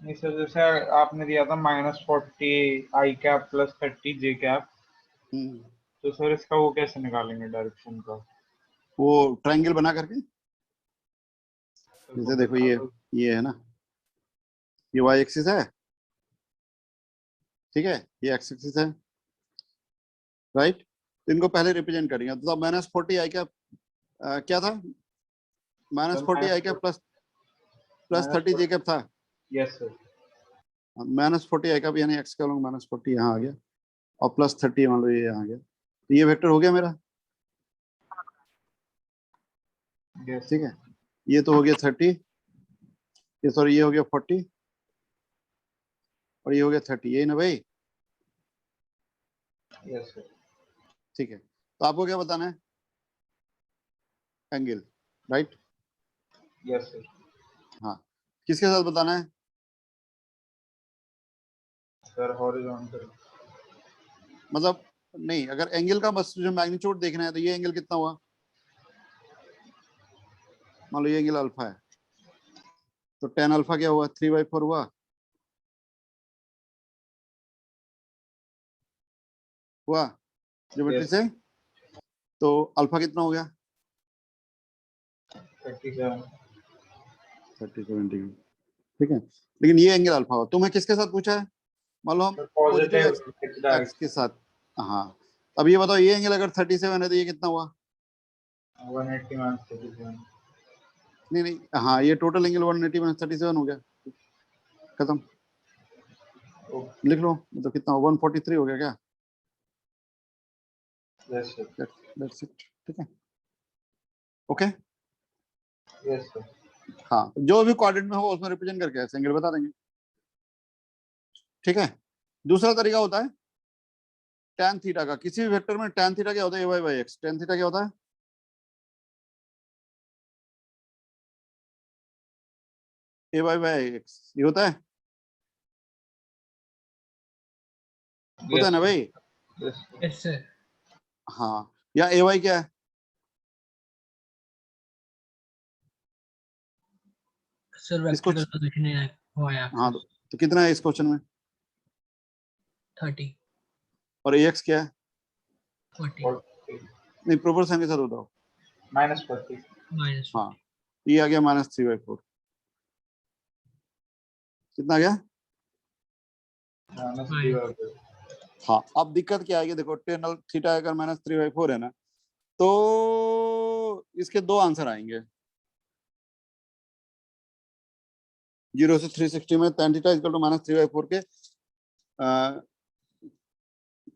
नहीं सर, जैसे आपने दिया था -40 आई कैप प्लस 30 जे कैप, तो सर इसका वो कैसे निकालेंगे डायरेक्शन का? वो ट्रायंगल बना करके, जैसे देखो ये है ना, ये वाई एक्सिस है, ठीक है, ये एक्स एक्सिस है, राइट। तो इनको पहले रिप्रेजेंट करेंगे। तो -40 आई कैप क्या था, -40 आई कैप प्लस 30 जे कैप था। Yes sir. -40 आई कैप यानी एक्स का लूंगा, -40 यहाँ आ गया, और प्लस 30 मान लो ये यहाँ आ गया, तो ये वेक्टर हो गया मेरा, ठीक है। ये तो हो गया 30, ये सॉरी ये हो गया 40, और ये हो गया 30, यही ना भाई? Yes sir. ठीक है, तो आपको क्या बताना है, एंगल, राइट। Yes sir. हाँ, किसके साथ बताना है? Sir horizontal. मतलब नहीं, अगर एंगल का बस जो मैग्नीट्यूड देखना है, तो ये एंगल कितना हुआ, मान लो ये एंगल अल्फा है, तो tan अल्फा क्या हुआ, 3/4 हुआ, ज्योमेट्री से। तो अल्फा कितना हो गया, 37 डिग्री, ठीक है। लेकिन ये एंगल अल्फा हुआ, तुम्हें किसके साथ पूछा है, मान लो हम पॉजिटिव एक्स के साथ। हाँ, अब ये बताओ, ये एंगल अगर 37 है तो ये कितना हुआ, 180 -37। नहीं नहीं, हाँ ये टोटल एंगल 180 - 37 हो गया, खत्म, लिख लो। तो कितना 143 हो गया क्या? Yes sir. That's it, ठीक है, ओके। Yes sir. हाँ, जो भी कोऑर्डिनेट में हो उसमें रिप्रेजेंट करके ऐसे एंगल बता देंगे, ठीक है। दूसरा तरीका होता है tan थीटा का। किसी भी वेक्टर में tan थीटा क्या होता है, a/x। tan थीटा क्या होता है, a/x, ये होता है ना भाई? Yes sir. हाँ, या ay क्या है, सर वेक्टर पोजीशन है y हाँ, एक्सिस तो कितना है इस क्वेश्चन में, 30 और ax क्या है, 40 नहीं प्रोपोर्शन के साथ बताओ, -40 हाँ, ये आ गया -3/4, कितना आ गया, -3/4। हाँ। अब दिक्कत क्या आएगी, देखो tan थीटा अगर -3/4 है ना, तो इसके दो आंसर आएंगे, 0 से 360 में tan थीटा इक्वल टू -3/4 के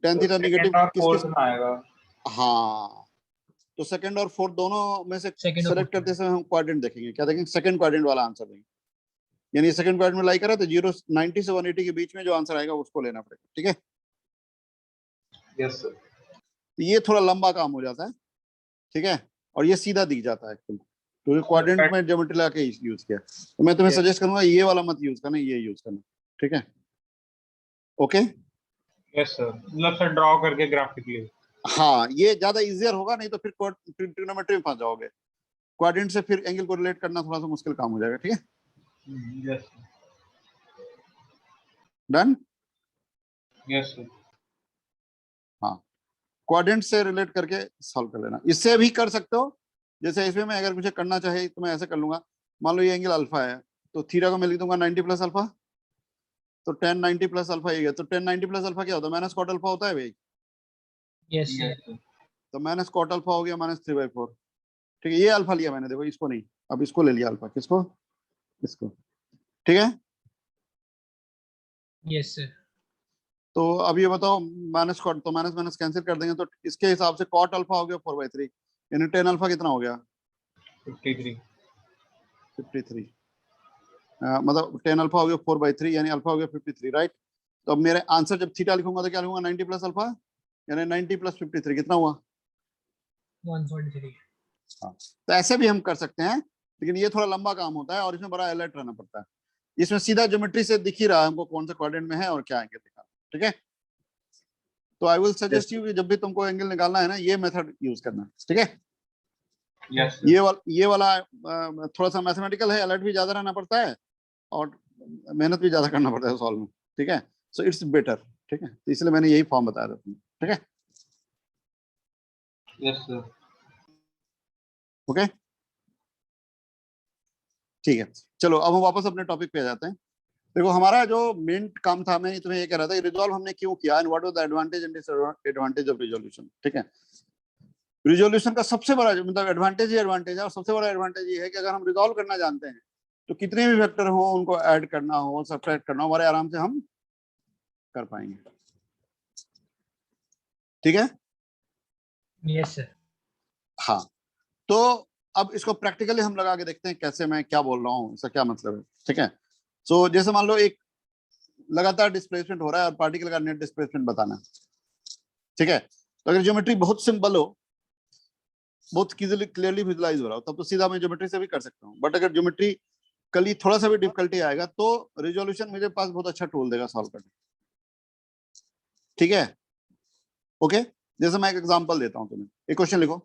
tan थीटा नेगेटिव किसके, आएगा। हाँ, तो सेकंड और फोर्थ दोनों में से सेकंड सेलेक्ट करते समय हम क्वाड्रेंट देखेंगे, क्या देखेंगे, सेकंड क्वाड्रेंट वाला आंसर देंगे, यानी सेकंड क्वाड्रेंट में लाई करा तो 90 से 180 के बीच में जो आंसर आएगा उसको लेना पड़ेगा, ठीक है। Yes sir. तो ये थोड़ा लंबा काम हो जाता है, ठीक है, और ये सीधा दिख जाता है एकदम, तो क्वाड्रेंट में ज्योमेट्री ला के यूज किया। तो मैं तुम्हें सजेस्ट करूंगा ये वाला मत यूज करना, ये यूज करना, ठीक है, ओके। यस सर, मतलब सर ड्रॉ करके ग्राफिकली। हाँ, ये ज्यादा इजियर होगा, नहीं तो फिर ट्रिग्नोमेट्री में फंस जाओगे, क्वाड्रेंट से फिर एंगल को रिलेट करना थोड़ा सा मुश्किल काम हो जाएगा, ठीक है। Yes done. Yes sir. हाँ, क्वाड्रेंट से रिलेट करके सॉल्व कर लेना, इससे भी कर सकते हो। जैसे इसमें मैं अगर मुझे करना चाहे तो मैं ऐसे कर लूंगा, मान लो ये एंगल अल्फा है, तो थीटा को मैं लिख दूंगा 90 प्लस अल्फा, तो tan 90 प्लस अल्फा ये गया, तो tan 90 प्लस अल्फा क्या होता है, माइनस कॉट अल्फा होता है भाई। Yes sir. तो माइनस कॉट अल्फा हो गया -3/4, ठीक है। ये अल्फा लिया मैंने, देखो इसको नहीं, अब इसको ले लिया अल्फा, किसको, इसको, ठीक है। Yes sir. तो अब ये बताओ, माइनस कॉट, तो माइनस माइनस कैंसिल कर देंगे, तो इसके हिसाब से कॉट अल्फा हो गया 4/3, यानी tan अल्फा कितना हो गया, 53। मतलब tan अल्फा हो गया 4/3, यानी अल्फा हो गया 53, राइट। तो अब मेरे आंसर जब थीटा लिखूंगा तो क्या लिखूंगा, 90 प्लस अल्फा, यानी 90 प्लस 53 कितना हुआ, 143। हाँ। तो ऐसे भी हम कर सकते हैं, लेकिन ये थोड़ा लंबा काम होता है और इसमें बड़ा अलर्ट रहना पड़ता है। इसमें सीधा ज्योमेट्री से दिख ही रहा है हमको कौन सा क्वाड्रेंट में है और क्या एंगल दिखा, ठीक है। तो आई विल सजेस्ट यू कि जब भी तुमको एंगल निकालना है ना, ये मेथड यूज करना, ठीक है। यस ये वाला थोड़ा सा मैथमेटिकल है, अलर्ट भी ज्यादा रहना पड़ता है, और मेहनत भी ज्यादा करना पड़ता है सॉल्व में, ठीक है। सो इट्स बेटर, ठीक है, तो इसलिए मैंने यही फॉर्म बताया था तुम्हें, ठीक है। Yes sir. ओके ठीक है, चलो अब हम वापस अपने टॉपिक पे आ जाते हैं। देखो हमारा जो मेन काम था, मैं तुम्हें ये कह रहा था, रिजॉल्व हमने क्यों किया and what was the advantage and disadvantage of resolution, ठीक है। रिजोल्यूशन का सबसे बड़ा मतलब एडवांटेज ही एडवांटेज है, और सबसे बड़ा एडवांटेज ये है कि अगर हम रिजॉल्व करना जानते हैं तो कितने भी वेक्टर हो उनको ऐड करना हो सब्ट्रैक्ट करना हो हमारे आराम से हम कर पाएंगे, ठीक है। Yes sir. हाँ, तो अब इसको प्रैक्टिकली हम लगा के देखते हैं कैसे, मैं क्या बोल रहा हूँ, इसका क्या मतलब है, ठीक है। सो जैसे मान लो एक लगातार डिस्प्लेसमेंट हो रहा है और पार्टिकल का नेट डिस्प्लेसमेंट बताना, ठीक है। तो अगर ज्योमेट्री बहुत सिंपल हो, बहुत क्लियरली विजुलाइज हो रहा हो, तब तो सीधा मैं ज्योमेट्री से भी कर सकता हूँ। बट अगर ज्योमेट्री कल थोड़ा सा भी डिफिकल्टी आएगा तो रिजोल्यूशन मेरे पास बहुत अच्छा टूल देगा सॉल्व करने, ठीक है। ओके, जैसे मैं एक एग्जांपल देता हूं तुम्हें, एक क्वेश्चन लिखो।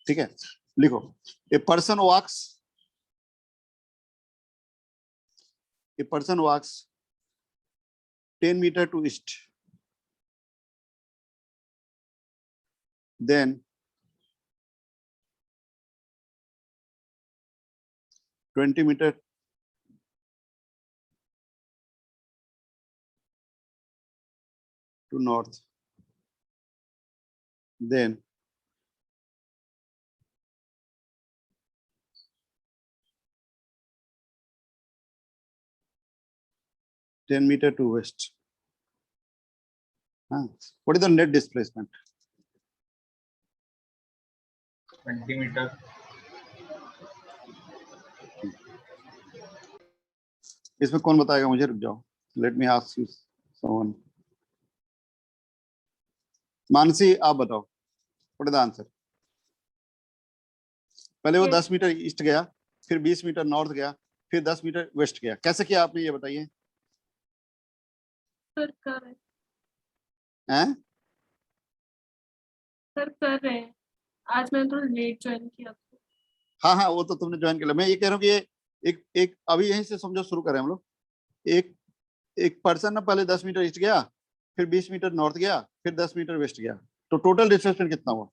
ठीक है, लिखो a person walks 10 meter to east, then 20 meter to north, then 10 meter to west. What is the net displacement? 20 metre. इसमें कौन बताएगा मुझे, रुक जाओ, let me ask you someone. Mansi आप बताओ, व्हाट इज द आंसर। पहले वो 10 मीटर ईस्ट गया, फिर 20 मीटर नॉर्थ गया, फिर 10 मीटर वेस्ट गया, कैसे किया आपने ये बताइए। सर कर रहे हैं? सर कर रहे हैं, आज मैंने थोड़ा लेट ज्वाइन किया था। हाँ हाँ, वो तो तुमने ज्वाइन किया, मैं ये कह रहा हूँ कि ये एक एक अभी यहीं से समझो शुरू करें हम लोग। एक एक पर्सन ना पहले 10 मीटर ईस्ट गया, फिर 20 मीटर नॉर्थ गया, फिर 10 मीटर वेस्ट गया, तो टोटल डिस्प्लेसमेंट कितना हुआ।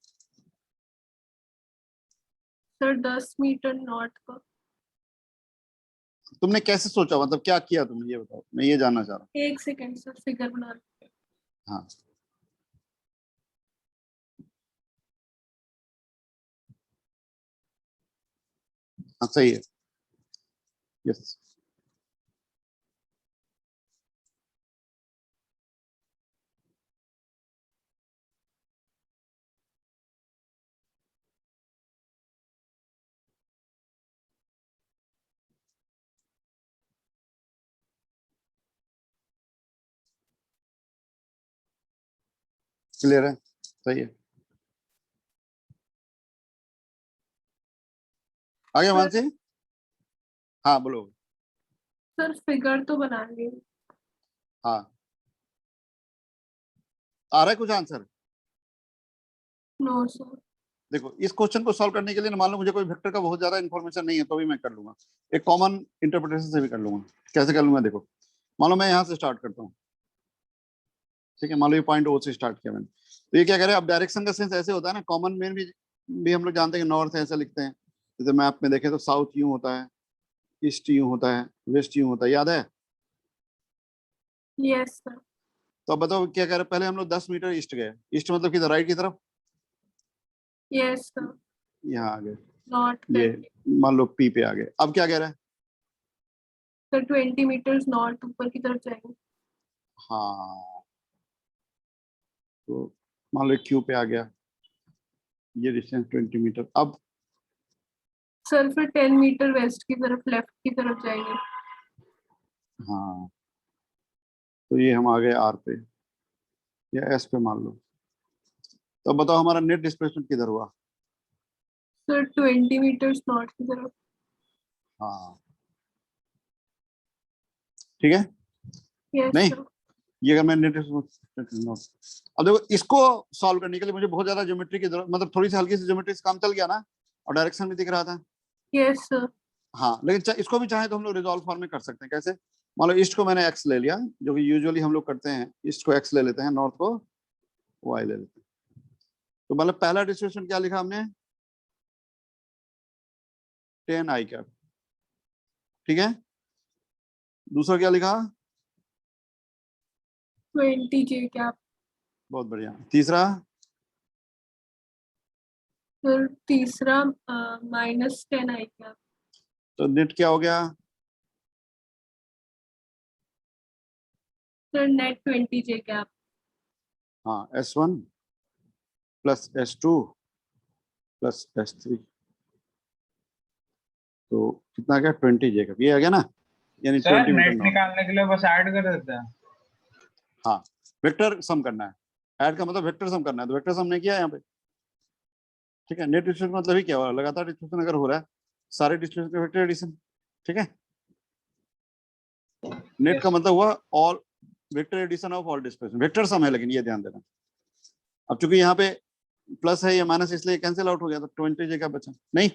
सर 10 मीटर नॉर्थ का। तुमने कैसे सोचा, मतलब क्या किया तुमने, ये बताओ, मैं ये जानना चाह रहा हूँ। एक सेकेंड सर, फिगर बना रही हूँ। हाँ हाँ सही है, यस। क्लियर है, सही है। आगे सर मानसी, हाँ बोलो। सर फिगर तो बना रही हूँ। हाँ आ रहा है कुछ आंसर। No sir. देखो इस क्वेश्चन को सॉल्व करने के लिए मान लो मुझे कोई वेक्टर का बहुत ज्यादा इन्फॉर्मेशन नहीं है तो भी मैं कर लूंगा, एक कॉमन इंटरप्रिटेशन से भी कर लूंगा। कैसे कर लूंगा, देखो मान लो मैं यहाँ से स्टार्ट करता हूँ, ठीक है, मान लो ये पॉइंट ओ से स्टार्ट किया मैंने, तो ये क्या कह रहे हैं, अब डायरेक्शन का सेंस ऐसे होता है ना, कॉमन में भी हम लोग जानते हैं कि नॉर्थ ऐसा लिखते हैं, जैसे मैप में देखें तो साउथ यूं होता है, ईस्ट यूं होता है, वेस्ट यूं होता है, याद है। Yes sir. तो अब बताओ क्या कह रहे हैं, पहले हम लोग 10 मीटर ईस्ट गए, ईस्ट मतलब किधर, राइट की तरफ, यस सर। यहाँ आ गए, नॉर्थ ये करके मान लो पी पे आ गए। अब क्या कह रहा है, सर 20 मीटर्स नॉर्थ ऊपर की तरफ जाएंगे। हाँ, तो मान लो क्यू पे आ गया, ये डिस्टेंस 20 मीटर। अब सर फिर 10 मीटर वेस्ट की तरफ, लेफ्ट की तरफ जाएंगे। हाँ, तो ये हम आ गए आर पे या एस पे मान लो। तो अब बताओ हमारा नेट डिस्प्लेसमेंट किधर हुआ। सर 20 मीटर्स नॉर्थ की तरफ। हाँ ठीक है, यस नहीं सर। ये अगर मैं अब देखो इसको सॉल्व करने के लिए मुझे बहुत ज्यादा ज्योमेट्री की जरूरत, मतलब थोड़ी सी हल्की सी ज्योमेट्री से काम चल गया ना, और डायरेक्शन भी दिख रहा था। Yes sir. हाँ, लेकिन इसको भी चाहे तो हम लोग रिजॉल्व फॉर्म में कर सकते हैं। कैसे? मान लो ईस्ट को मैंने एक्स ले लिया, जो कि यूजुअली हम लोग करते हैं, ईस्ट को एक्स ले लेते हैं, नॉर्थ को वाई ले लेते हैं। तो मतलब पहला डिस्ट्रीब्यूशन क्या लिखा हमने? 10 आई कैप, ठीक है। दूसरा क्या लिखा? 20 जे कैप। बहुत बढ़िया। तीसरा? फिर तीसरा -10 आई कैप। तो नेट क्या हो गया? फिर नेट 20 जे कैप। हाँ, S1 plus S2 plus S3, तो कितना गया? 20 जे कैप, ये आ गया ना, यानी सर 20 मीटर नेट नॉर्थ। निकालने के लिए बस ऐड कर देते हैं। हाँ, वेक्टर सम करना है। ऐड का मतलब वेक्टर सम करना है, तो वेक्टर सम ने किया यहाँ पे, ठीक है। नेट डिस्ट्रीब्यूशन मतलब ही क्या हुआ? लगातार डिस्ट्रीब्यूशन अगर हो रहा है, सारे डिस्ट्रीब्यूशन का वेक्टर एडिशन, ठीक है। नेट का Yes. मतलब हुआ all vector addition of all distribution, vector sum है, लेकिन ये ध्यान देना। अब चूंकि यहाँ पे प्लस है या माइनस, इसलिए कैंसिल आउट हो गया, तो 20 जे का बचा नहीं।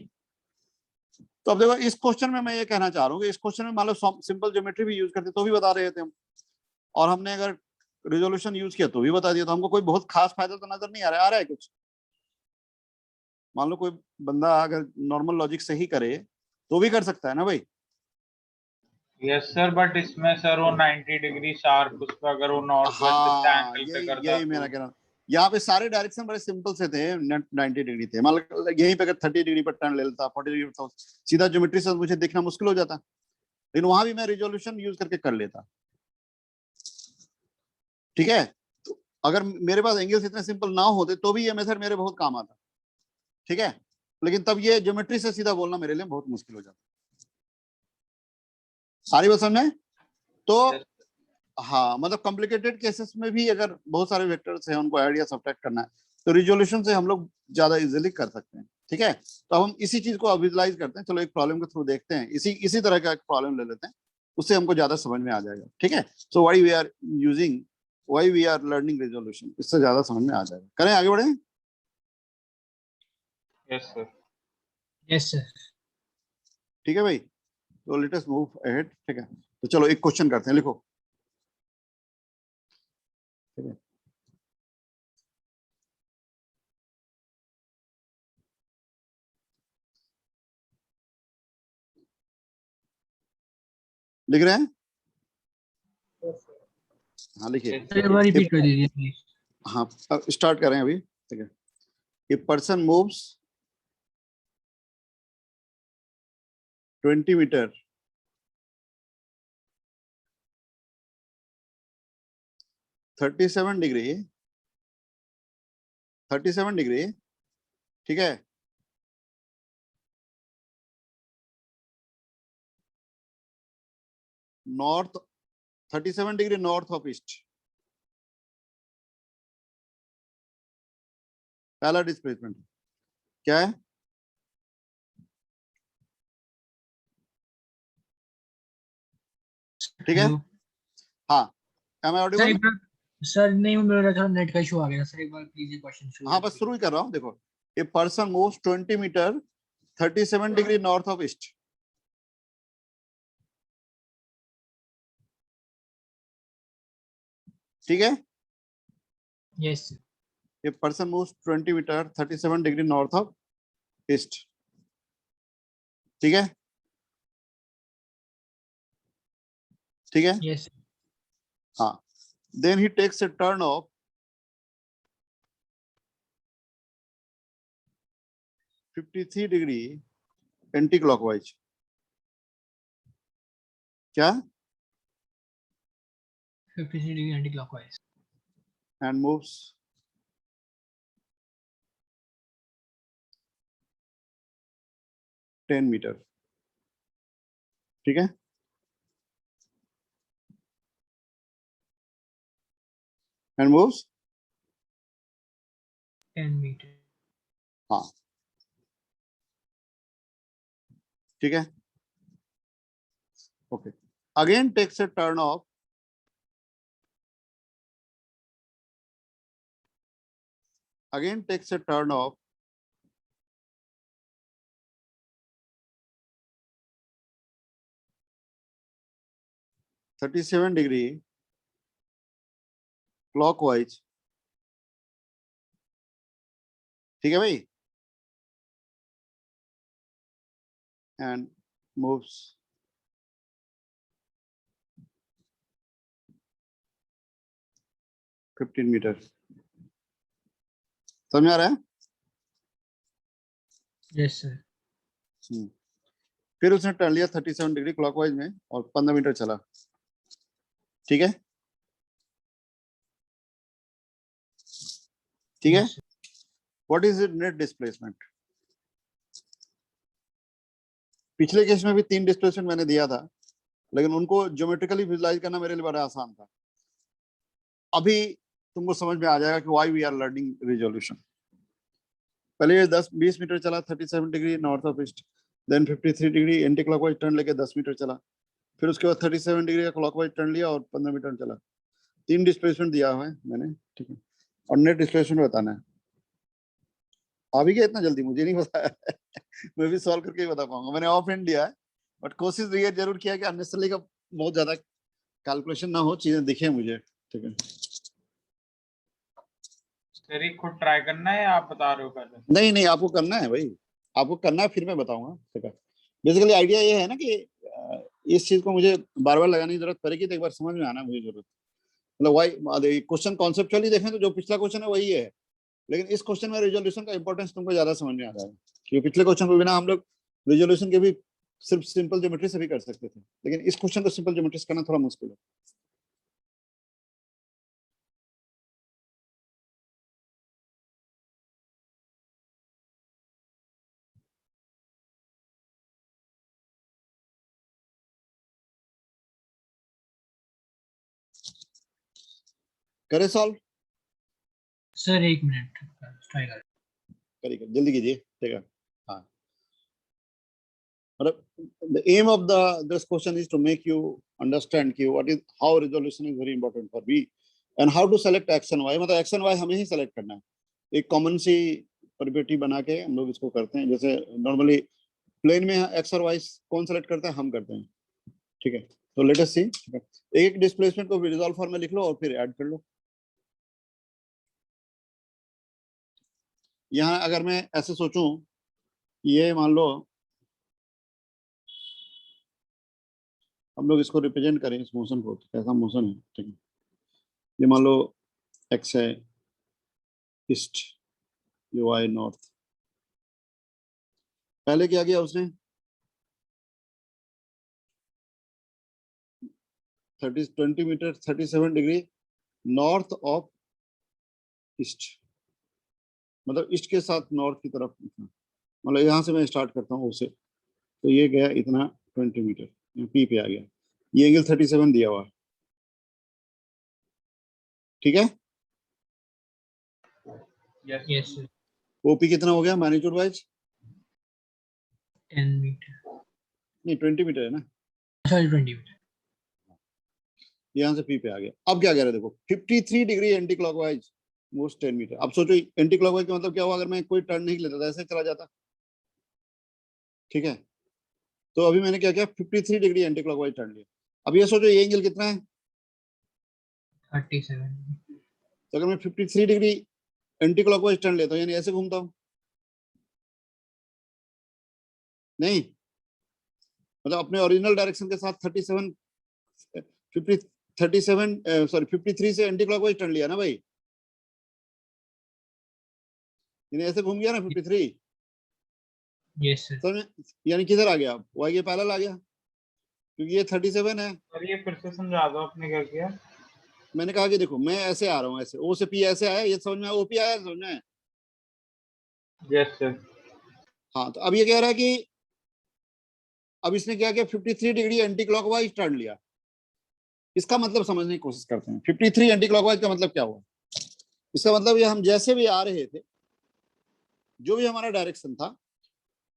तो अब देखो इस क्वेश्चन में मैं ये कहना चाह रहा हूँ कि इस क्वेश्चन में मान लो सिंपल ज्योमेट्री भी यूज करते तो भी बता रहे थे हम, और हमने अगर रिजोल्यूशन यूज किया तो भी बता दिया, तो हमको कोई बहुत खास फायदा तो नजर नहीं आ रहा है कुछ। मान लो कोई बंदा अगर नॉर्मल लॉजिक से ही करे तो भी कर सकता है ना भाई। यस सर, बट इसमें सर वो 90 डिग्री शार्प, उस पर अगर वो नॉर्थ वेस्ट हाँ, एंगल पे यही करता यही मेरा तो। कहना। यहाँ पे सारे डायरेक्शन बड़े सिंपल से थे, 90 डिग्री थे, मतलब यहीं पे अगर 30 डिग्री पर टर्न ले लेता, 40 डिग्री पर, सीधा ज्योमेट्री से मुझे देखना मुश्किल हो जाता, लेकिन वहां भी मैं रिजोल्यूशन यूज करके कर लेता, ठीक है। तो अगर मेरे पास एंगल्स इतने सिंपल ना होते तो भी ये मेथड मेरे बहुत काम आता, ठीक है। लेकिन तब ये ज्योमेट्री से सीधा बोलना मेरे लिए बहुत मुश्किल हो जाता। सारी बात समझे? तो Yes. हाँ, मतलब कॉम्प्लिकेटेड केसेस में भी अगर बहुत सारे वेक्टर्स हैं, उनको ऐड या सब्ट्रैक्ट करना है, तो रिजोल्यूशन से हम लोग ज्यादा इजीली कर सकते हैं, ठीक है। तो अब हम इसी चीज को विजुलाइज करते हैं। चलो एक प्रॉब्लम के थ्रू देखते हैं, इसी तरह का एक प्रॉब्लम ले लेते हैं, उससे हमको ज्यादा समझ में आ जाएगा, ठीक है। So why we are using, why we are learning resolution, इससे ज्यादा समझ में आ जाएगा। करें आगे बढ़े? Yes, sir. Yes sir. ठीक है भाई, तो लेट अस मूव अहेड, ठीक है। तो चलो एक क्वेश्चन करते हैं, लिखो, ठीक है। लिख रहे हैं? हाँ लिखिए। Yes, सर एक sir. बार रिपीट कर दीजिए प्लीज। हाँ, स्टार्ट करें अभी, ठीक है। A person moves 20 metre 37 degree, 37 degree, ठीक है, north, 37 degree north of east, पहला डिस्प्लेसमेंट क्या है? ठीक है। हाँ, एम आई सर ऑडिबल? एक बार, सर नहीं मेरा थोड़ा नेट का इशू आ गया सर, एक बार प्लीज ये क्वेश्चन शुरू हाँ, बस शुरू ही कर रहा हूँ, देखो। A person moves 20 metre 37 degree north of east, ठीक है। Yes a person moves 20 metre 37 degree north of east, ठीक है, ठीक है। यस हाँ, then he takes a turn of 53 degree anticlockwise, क्या? 53 degree anticlockwise, and moves 10 metre, ठीक है। And moves 10 metre. हाँ, ठीक है, okay. Again takes a turn of again takes a turn of 37 degree clockwise. ठीक है भाई, and moves 15 metre. समझ आ रहा है? Yes sir. फिर उसने टर्न लिया 37 डिग्री क्लॉकवाइज में और 15 मीटर चला। ठीक है, ठीक है। What is it net displacement? पिछले केस में भी 3 डिस्प्लेसमेंट मैंने दिया था, लेकिन उनको ज्योमेट्रिकली विजुलाइज करना मेरे लिए बड़ा आसान था। अभी तुमको समझ में आ जाएगा कि why we are learning resolution. पहले ये 10-20 मीटर चला 37 degree north of east, then 53 degree anticlockwise turn लेके 10 मीटर चला, फिर उसके बाद 37 डिग्री का क्लॉकवाइज टर्न लिया और 15 मीटर चला। 3 डिस्प्लेसमेंट दिया हुआ है मैंने, ठीक है, और नेट डिस्प्लेसमेंट बताना है। अभी क्या इतना जल्दी, मुझे नहीं बताया मैं भी सॉल्व करके ही बता पाऊंगा। मैंने ऑफ एंड दिया है, बट कोशिश ये जरूर किया कि अननेसेसरी का बहुत ज्यादा कैलकुलेशन ना हो, चीजें दिखे मुझे। ठीक है सर, ये खुद ट्राई करना है या आप बता रहे हो पहले? नहीं नहीं, आपको करना है भाई, आपको करना है, फिर मैं बताऊंगा। ठीक है, बेसिकली आइडिया ये है ना कि इस चीज को मुझे बार बार लगाने की जरूरत पड़ेगी, तो एक बार समझ में आना मुझे जरूरत। मतलब वाई क्वेश्चन कॉन्सेप्चुअली देखें तो जो पिछला क्वेश्चन है वही है, लेकिन इस क्वेश्चन में रिजोल्यूशन का इंपॉर्टेंस तुमको ज्यादा समझ में आ जाएगा, क्योंकि पिछले क्वेश्चन को बिना हम लोग रिजोल्यूशन के भी सिर्फ सिंपल ज्योमेट्री से भी कर सकते थे, लेकिन इस क्वेश्चन को सिंपल ज्योमेट्री से करना थोड़ा मुश्किल है। करे सॉल्व? सर 1 मिनट ट्राई कर। करिए, जल्दी कीजिए। ठीक है, हाँ, मतलब the aim of this question is to make you understand कि what is how resolution is very important for B and how to select x and y। मतलब x and y हमें ही select करना है। एक कॉमन सी probability बना के हम लोग इसको करते हैं। जैसे नॉर्मली प्लेन में x और y कौन सेलेक्ट करता है? हम करते हैं। ठीक है, तो लेट अस सी। एक डिस्प्लेसमेंट को रिजॉल्व फॉर्म में लिख लो और फिर ऐड कर लो। यहाँ अगर मैं ऐसे सोचूं, ये मान लो हम लोग इसको रिप्रेजेंट करें, इस मोशन को, कैसा मोशन है? ठीक है, ये मान लो x है ईस्ट, ये y नॉर्थ। पहले क्या किया उसने? 20 metre 37 degree north of east, मतलब ईस्ट के साथ नॉर्थ की तरफ। मतलब यहाँ से मैं स्टार्ट करता हूँ उसे, तो ये गया इतना 20 मीटर, पी पे आ गया। ये एंगल 37 दिया हुआ है। ठीक है, यस सर। ओपी कितना हो गया मैग्नीट्यूड वाइज? 10 मीटर, नहीं 20 मीटर है ना, सॉरी 20 मीटर। यहाँ से पी पे आ गया। अब क्या कह रहे हैं देखो, 53 degree anticlockwise moves 10 metre. अब सोचो एंटी क्लॉकवाइज का मतलब क्या हुआ? अगर मैं कोई टर्न नहीं लेता था, ऐसे चला जाता। ठीक है, तो अभी मैंने क्या किया, 53 डिग्री एंटी क्लॉकवाइज टर्न लिया। अब ये सोचो ये एंगल कितना है? 37। तो अगर मैं 53 डिग्री एंटी क्लॉकवाइज टर्न लेता हूँ, यानी ऐसे घूमता हूँ, नहीं मतलब अपने ओरिजिनल डायरेक्शन के साथ 53 से एंटी क्लॉकवाइज टर्न लिया ना भाई, यानी ऐसे घूम गया ना 53। Yes sir. तो यानी किधर आ गया? वाई के पैरेलल आ गया, क्योंकि ये 37 है। सर, ये फिर से समझा दो आपने क्या किया। मैंने कहा कि देखो मैं ऐसे आ रहा हूँ, ऐसे ओ से पी ऐसे आया, ये समझ में आया? ओपी आया समझ में? Yes sir. हाँ, तो अब ये कह रहा है कि अब इसने क्या किया, 53 डिग्री एंटी क्लॉकवाइज टर्न लिया। इसका मतलब समझने की कोशिश करते हैं। 53 एंटी क्लॉकवाइज का मतलब क्या हुआ? इसका मतलब ये हम जैसे भी आ रहे थे, जो भी हमारा डायरेक्शन था,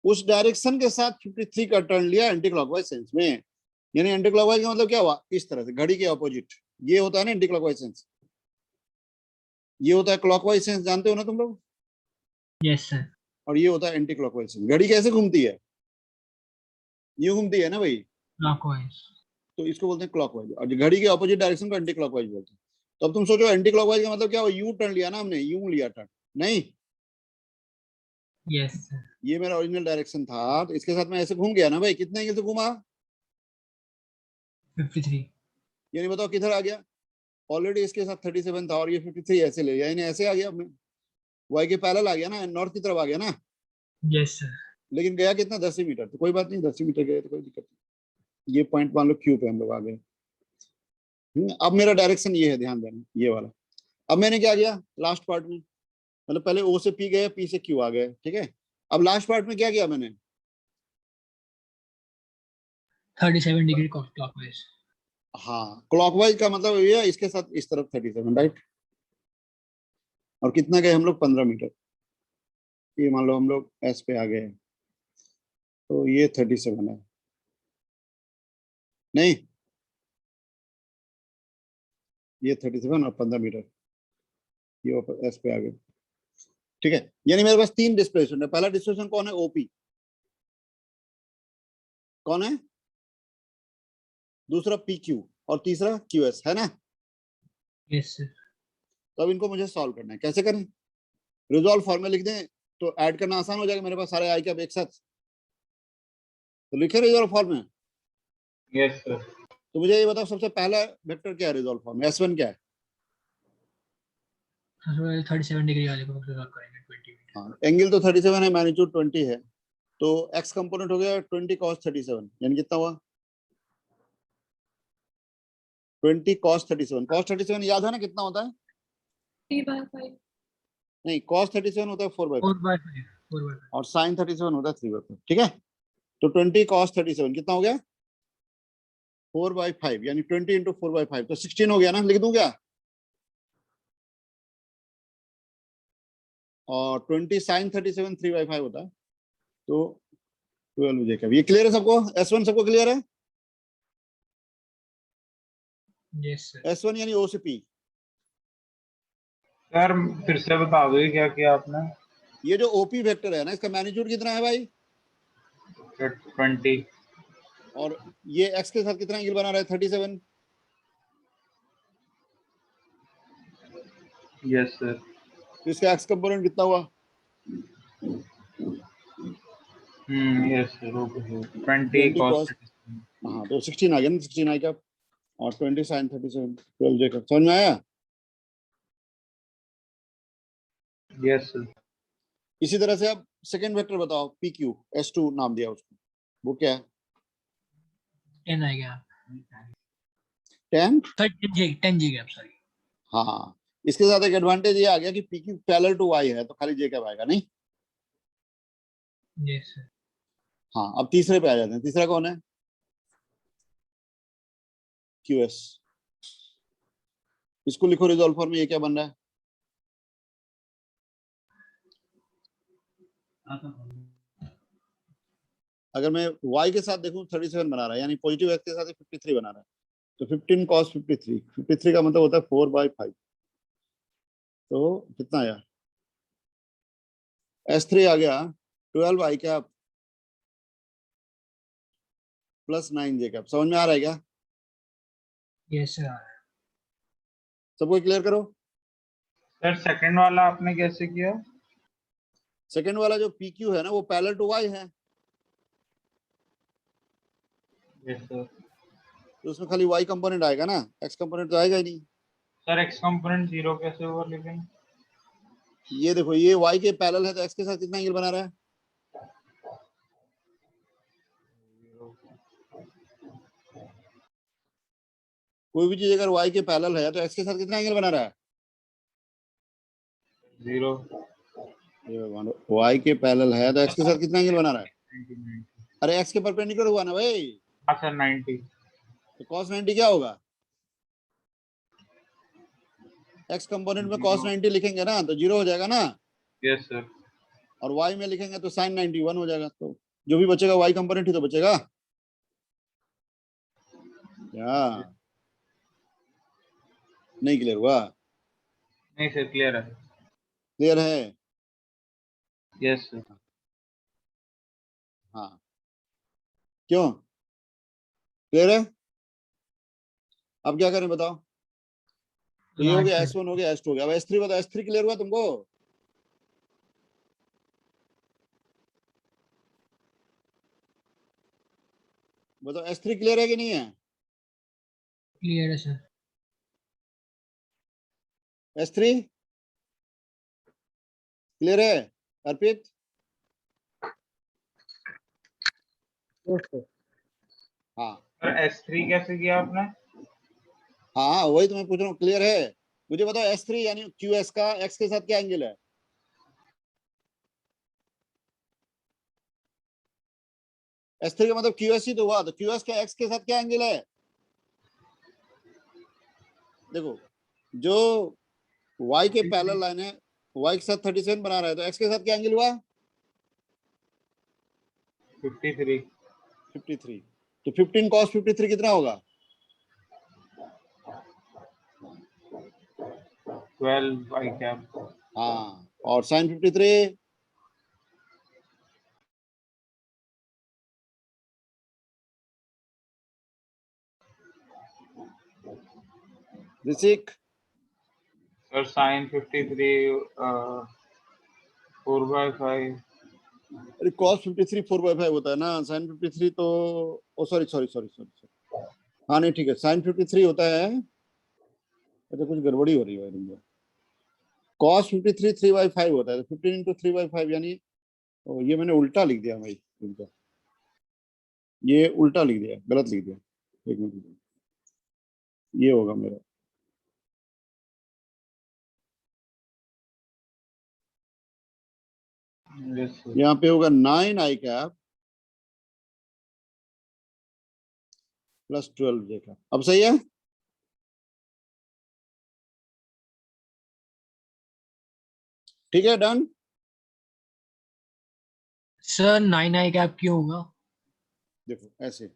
उस डायरेक्शन के साथ 53 का टर्न लिया एंटी क्लॉकवाइज सेंस में। यानी एंटी क्लॉकवाइज का मतलब क्या हुआ? इस तरह से घड़ी के ऑपोजिट। ये होता है ना एंटी क्लॉकवाइज सेंस, ये होता है क्लॉकवाइज सेंस, जानते हो ना तुम लोग? Yes sir. और ये होता है एंटी क्लॉकवाइज। घड़ी कैसे घूमती है? यूं घूमती है ना भाई, क्लॉकवाइज। तो इसको बोलते हैं क्लॉकवाइज। और घड़ी के ऑपोजिट डायरेक्शन को एंटी क्लॉकवाइज बोलते हैं। तो अब तुम सोचो एंटी क्लॉकवाइज का मतलब क्या? यू टर्न लिया ना हमने, यूं लिया टर्न, नहीं, यस सर। ये मेरा ओरिजिनल डायरेक्शन था, तो इसके साथ मैं ऐसे घूम गया ना भाई, कितने एंगल से घूमा? 53। यानी बताओ किधर आ गया? ऑलरेडी इसके साथ 37 था और ये 53 ऐसे ले गया, यानी ऐसे आ गया, वाई के पैरेलल आ गया ना, नॉर्थ की तरफ आ गया ना। Yes sir. लेकिन गया कितना? 10 मीटर। तो कोई बात नहीं, 10 मीटर गए तो कोई दिक्कत नहीं। ये पॉइंट मान लो क्यू पे हम लोग आ गए। अब मेरा डायरेक्शन ये है, ध्यान देना, ये वाला। अब मैंने क्या किया लास्ट पार्ट में? मतलब पहले ओ से पी गए, पी से क्यू आ गए, ठीक है। अब लास्ट पार्ट में क्या किया मैंने? 37 डिग्री क्लॉकवाइज। हाँ, क्लॉकवाइज का मतलब ये है, इसके साथ इस तरफ 37, राइट। और कितना गए हम लोग? 15 मीटर। ये मान लो हम लोग एस पे आ गए, तो ये 37 है, नहीं, ये 37 और 15 मीटर, ये एस पे आ गए, ठीक है। यानी मेरे पास 3 डिस्प्लेसमेंट है। पहला डिस्प्लेसमेंट कौन है? ओपी। कौन है? दूसरा पी क्यू और तीसरा क्यू एस, है ना। Yes sir. तो अब इनको मुझे सॉल्व करना है। कैसे करें? रिजॉल्व फॉर्म में लिख दें तो ऐड करना आसान हो जाएगा। मेरे पास सारे आई कैप एक साथ, तो लिखे रिजॉल्व फॉर्म में। Yes sir. तो मुझे ये बताओ, सबसे पहला वेक्टर क्या है रिजॉल्व फॉर्म में? S1 क्या है? 37 डिग्री वाले को सॉल्व करेंगे 20 मिनट। हाँ, एंगल तो 37 है, मैग्नीट्यूड 20 है, तो एक्स कंपोनेंट हो गया 20 cos 37, यानी कितना हुआ? 20 cos 37। cos 37 याद है ना कितना होता है? 3/5। नहीं, cos 37 होता है 4/5 4/5। 4/5। और sin 37 होता है 3/5, ठीक है। तो 20 cos 37 कितना हो गया? 4/5, यानी 20 इंटू 4/5, तो 16 हो गया ना। लिख दूं क्या? और 20 sin 37 3/5 होता है, तो 12 हो जाएगा। ये क्लियर है सबको? S1 सबको क्लियर है? Yes sir. S1 यानी O से P। सर फिर से बता दो ये क्या किया आपने? ये जो OP वेक्टर है ना, इसका मैग्नीट्यूड कितना है भाई? 20। और ये x के साथ कितना एंगल बना रहा है? 37। Yes sir. तो इसका x कंपोनेंट कितना हुआ? Yes sir. 20 20 cos cos, हाँ, तो 16 आ गया ना, 16 आई का, और 20 sin 37, 12 जेकब। समझ में आया? Yes sir. इसी तरह से अब सेकंड वेक्टर बताओ, PQ, S2 नाम दिया उसको, वो क्या है? 10 आ गया। 10। 10 जी गैप सॉरी। हाँ, इसके साथ एक एडवांटेज ये आ गया कि PQ पैरेलल टू Y है, तो खाली जेकब आएगा, नहीं। Yes sir. हाँ, अब तीसरे पे आ जाते हैं। तीसरा कौन है? QS। इसको लिखो रिजॉल्व फॉर्म में, ये क्या बन रहा है? अगर मैं y के साथ देखूं 37 बना रहा है, यानी पॉजिटिव एक्स के साथ 53 बना रहा है, तो 15 cos 53, 53 का मतलब होता है 4/5, तो कितना आया? S3 आ गया 12 आई कैप प्लस 9 जे कैप। समझ में आ रहा है क्या? Yes sir. सबको क्लियर करो। सर सेकंड वाला आपने कैसे किया? सेकंड वाला जो PQ है ना, वो पैरेलल टू y है, यस सर। तो उसमें खाली y कंपोनेंट आएगा ना, x कंपोनेंट तो आएगा ही नहीं। सर एक्स कंपोनेंट 0 कैसे हुआ लेकिन? ये देखो, ये y के पैरेलल है, तो x के साथ कितना एंगल बना रहा है? कोई भी चीज अगर y के पैरेलल है तो x के साथ कितना एंगल बना रहा है? 0। y के पैरेलल है तो x के साथ कितना एंगल बना रहा है? 90। अरे x के परपेंडिकुलर हुआ ना भाई, हाँ सर 90। तो cos 90 क्या होगा? x कंपोनेंट में cos 90 लिखेंगे ना तो 0 हो जाएगा ना, यस सर। और y में लिखेंगे तो sin 91 हो जाएगा। तो जो भी बचेगा y कंपोनेंट ही तो बचेगा। क्या नहीं क्लियर हुआ? नहीं सर क्लियर है। क्लियर है? Yes sir. हाँ, क्यों? क्लियर है? अब क्या करें बताओ? तो ये हो गया S1 हो गया, S2 हो गया। अब S3 बताओ, S3 क्लियर हुआ तुमको? बताओ S3 क्लियर है कि नहीं है? क्लियर है सर। S3 क्लियर है अर्पित? हाँ सर S3 कैसे किया आपने? हाँ, वही तो मैं पूछ रहा हूँ, क्लियर है? मुझे बताओ S3 यानी QS का X के साथ क्या एंगल है? S3 का मतलब QS ही तो हुआ, तो QS का X के साथ क्या एंगल है? देखो, जो Y के पैरेलल लाइन है, Y के साथ 37 बना रहा है, तो X के साथ क्या एंगल हुआ? 53। 53। तो 15 cos 53 कितना होगा? 12 आई कैप। हाँ, और sin 53? ऋषिक? Sir sin 53 4/5। अरे cos 53 4/5 होता है ना, sin 53 तो ओ सॉरी सॉरी सॉरी सॉरी, हाँ नहीं ठीक है, sin 53 होता है। अच्छा, कुछ गड़बड़ी हो रही है तुमको। cos 53 3/5 होता है, तो 15 इंटू 3/5 यानी ये मैंने उल्टा लिख दिया भाई तुमको, ये उल्टा लिख दिया, गलत लिख दिया। एक मिनट, ये होगा मेरा, यस सर। यहाँ पे होगा 9 i cap plus 12 j cap. अब सही है? ठीक है, डन। सर 9 आई कैप क्यों होगा? देखो ऐसे,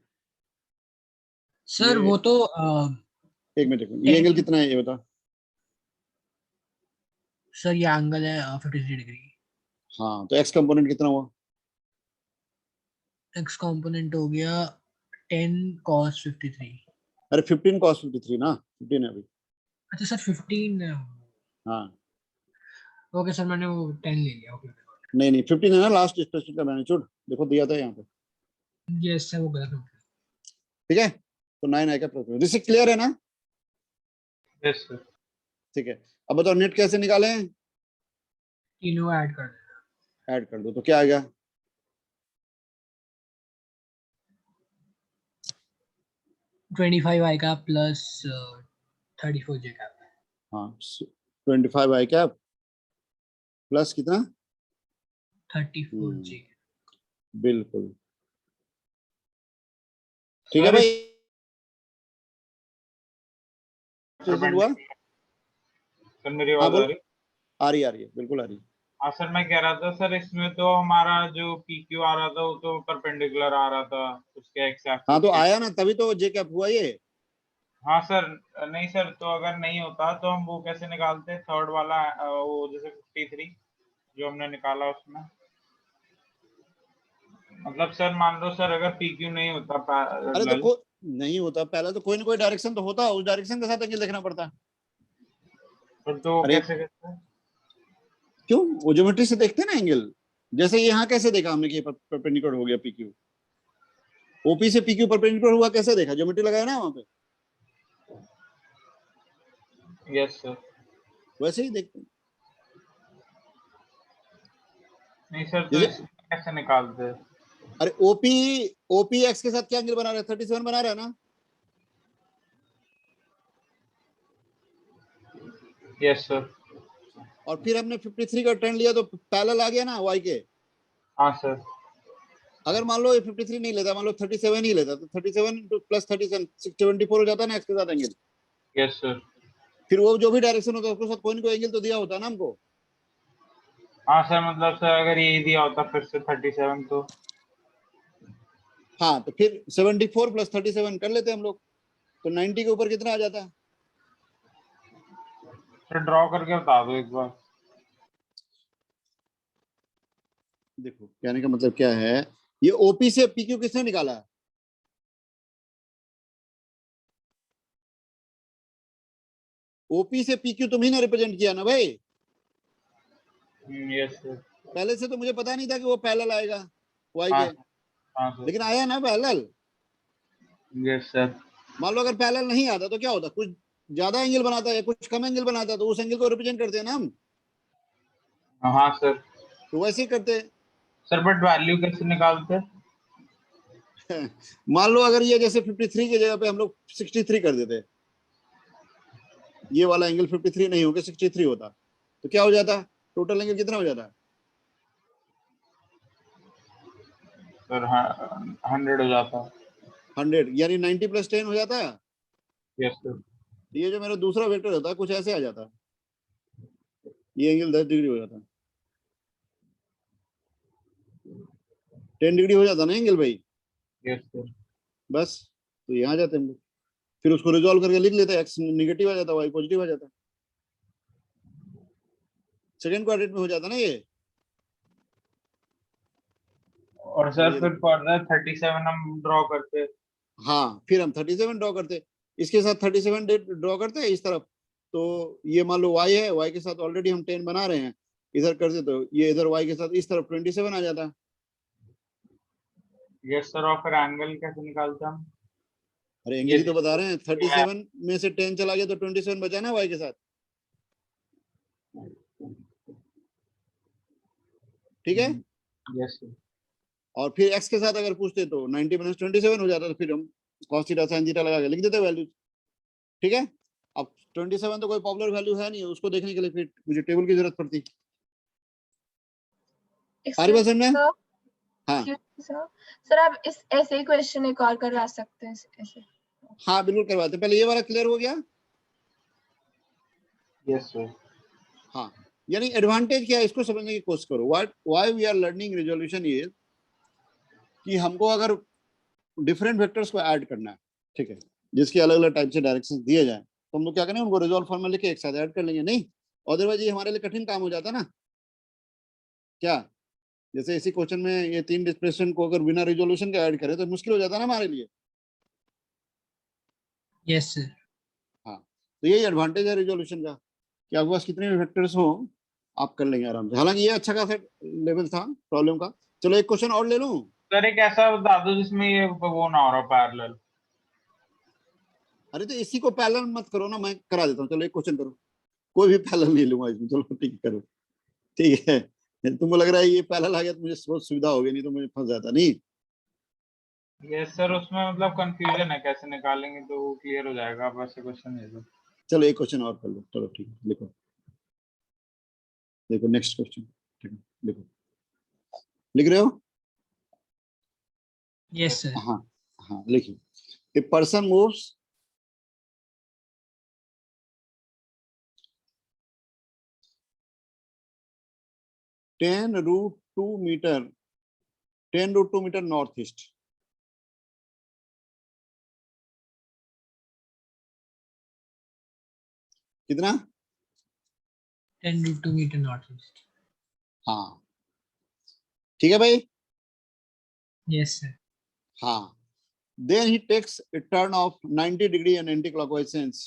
सर ये वो तो एक मिनट, ये 10। एंगल कितना है ये बता। सर ये एंगल है 53 डिग्री। हाँ, तो एक्स कंपोनेंट कितना हुआ? एक्स कंपोनेंट हो गया 10 cos 53। अरे 15 cos 53 ना, 15 है अभी। अच्छा सर 15। हाँ, ओके सर, मैंने वो 10 ले लिया। ओके। नहीं नहीं 15 है ना लास्ट एक्सप्रेशन का मैग्नीट्यूड, देखो दिया था यहाँ पे। यस सर, वो गलत हो गया। ठीक है, तो 9 i का प्लस, दिस क्लियर है ना? Yes sir. ठीक है, अब बताओ नेट कैसे निकालें? तीनों ऐड कर देना। ऐड कर दो, तो क्या आ गया? 25 आई कैप प्लस 34 जे कैप। हाँ, 25 i कैप प्लस कितना? 34 जे। बिल्कुल ठीक है सर भाई। इस रिजल्ट हुआ? सर मेरी हाँ आवाज आ बोल, रही? आ रही है, बिल्कुल आ रही है। हाँ सर, मैं कह रहा था सर इसमें तो हमारा जो PQ आ रहा था वो तो परपेंडिकुलर आ रहा था उसके एक्स हाँ एक्सिस तो के। आया ना, तभी तो जे कैप हुआ ये। हाँ सर। नहीं सर, तो अगर नहीं होता तो हम वो कैसे निकालते थर्ड वाला वो जैसे 53 जो हमने निकाला उसमें। मतलब सर मान लो सर अगर PQ नहीं होता अरे तो पैरेलल। नहीं होता, पहले तो कोई ना कोई डायरेक्शन तो होता, उस डायरेक्शन के साथ एंगल देखना पड़ता है। फिर तो अरे कैसे करते हैं? क्यों, वो ज्योमेट्री से देखते हैं ना एंगल। जैसे यहाँ कैसे देखा हमने कि परपेंडिकुलर हो गया PQ, OP से PQ परपेंडिकुलर हुआ, कैसे देखा? ज्योमेट्री लगाया ना वहां पे, यस सर। वैसे ही देखते हैं। नहीं सर, तो जैसे इसमें कैसे निकालते हैं? अरे OP एक्स के साथ क्या एंगल बना रहा है? 37 बना रहा है ना। Yes sir. और फिर हमने 53 का टर्न लिया तो पैरेलल आ गया ना Y के। हाँ सर। अगर मान लो ये 53 नहीं लेता, मान लो 37 ही लेता, तो 37 प्लस 37 74 हो जाता ना एक्स के साथ एंगल। Yes sir. फिर वो जो भी डायरेक्शन होता है उसके साथ कोई ना कोई एंगल तो दिया होता ना हमको। हाँ सर, मतलब सर अगर ये दिया होता फिर से 37 तो। हाँ, तो फिर 74 प्लस 37 कर लेते हम लोग, तो 90 के ऊपर कितना आ जाता है? फिर ड्रॉ करके बता दो एक बार। देखो कहने का मतलब क्या है, ये ओपी से पीक्यू किसने निकाला है? ओपी से पीक्यू तुम ही ने रिप्रेजेंट किया ना भाई। Yes sir. पहले से तो मुझे पता नहीं था कि वो पैरेलल आएगा वाई हाँ के, सर, हाँ सर। लेकिन आया ना पैरेलल। Yes sir. मान लो अगर पैरेलल नहीं आता तो क्या होता, कुछ ज्यादा एंगल बनाता है, कुछ कम एंगल बनाता है, तो उस एंगल को रिप्रेजेंट करते हैं ना हम। हाँ सर। तो वैसे ही करते हैं। सर बट वैल्यू कैसे निकालते? मान लो अगर ये जैसे 53 की जगह पे हम लोग 63 कर देते, ये वाला एंगल 53 नहीं होकर 63 होता, तो क्या हो जाता, टोटल एंगल कितना हो जाता? सर हाँ, 100 हो जाता। 100, यानी 90 + 10 हो जाता है। Yes sir. ये जो मेरा दूसरा वेक्टर होता है कुछ ऐसे आ जाता, ये एंगल 10 डिग्री हो जाता, 10 डिग्री हो जाता ना एंगल भाई। Yes sir. बस, तो यहाँ जाते हम लोग, फिर उसको रिजॉल्व करके लिख लेते हैं, एक्स निगेटिव आ जाता, वाई पॉजिटिव आ जाता, सेकंड क्वाड्रेंट में हो जाता ना ये। और और सर ये फिर देखो, फर्दर 37 हम ड्रॉ करते। हाँ फिर हम 37 ड्रॉ करते, इसके साथ 37 ड्रॉ करते हैं इस तरफ। तो ये मान लो y है, y के साथ ऑलरेडी हम 10 बना रहे हैं, इधर करते तो ये इधर y के साथ इस तरफ 27 आ जाता। Yes sir. और फिर एंगल कैसे निकालते हम? अरे एंगल ये ही तो बता रहे हैं, 37 में से 10 चला गया तो 27 बचा ना y के साथ, ठीक है। Yes sir. और फिर x के साथ अगर पूछते तो 90 - 27 हो जाता, तो फिर हम cos थीटा sin थीटा लगा के लिख देते वैल्यू, ठीक है। अब 27 तो कोई पॉपुलर वैल्यू है नहीं, उसको देखने के लिए फिर मुझे टेबल की जरूरत पड़ती। आ रही बात समझ में? सर हाँ सर सर आप इस ऐसे ही क्वेश्चन एक और करवा सकते हैं ऐसे। हाँ बिल्कुल करवाते हैं। पहले ये वाला क्लियर हो गया। Yes sir. हाँ, यानी एडवांटेज क्या है इसको समझने की कोशिश करो। What why we are learning resolution is कि हमको अगर डिफरेंट वेक्टर्स को ऐड करना है, ठीक है, जिसके अलग अलग टाइप से डायरेक्शंस दिए जाए, तो हम लोग क्या करें, उनको रिजोल्व फॉर्म में लेके एक साथ ऐड कर लेंगे। नहीं, अदरवाइज ये हमारे लिए कठिन काम हो जाता ना। क्या, जैसे इसी क्वेश्चन में ये 3 डिस्प्लेसमेंट को अगर बिना रिजोल्यूशन के ऐड करें तो मुश्किल हो जाता ना हमारे लिए। Yes sir. हाँ, तो यही एडवांटेज है रिजोल्यूशन का कि आपके पास कितने भी वेक्टर्स हो आप कर लेंगे आराम से। हालांकि ये अच्छा खासा लेवल था प्रॉब्लम का। चलो एक क्वेश्चन और ले लूं। सर एक ऐसा बता दो जिसमें ये वो ना हो रहा पैरेलल। अरे तो इसी को पैरेलल मत करो ना, मैं करा देता हूँ। चलो एक क्वेश्चन करो, कोई भी पैरेलल नहीं लूंगा इसमें। चलो ठीक करो, ठीक है। तुमको लग रहा है ये पैरेलल आ गया तो मुझे बहुत सुविधा हो गई, नहीं तो मुझे फंस जाता। नहीं, यस सर, उसमें मतलब कंफ्यूजन है कैसे निकालेंगे, तो वो क्लियर हो जाएगा। आप ऐसे क्वेश्चन दे दो। चलो एक क्वेश्चन और कर लो। चलो ठीक है, लिखो देखो नेक्स्ट क्वेश्चन, ठीक है, लिखो। लिख रहे हो? Yes sir. हाँ हाँ लिखिए। A person moves √2 metre 10√2 metre north east. कितना? 10√2 मीटर नॉर्थ ईस्ट। हाँ ठीक है भाई। Yes sir. हाँ, then he takes a turn of 90 degree and anti-clockwise sense.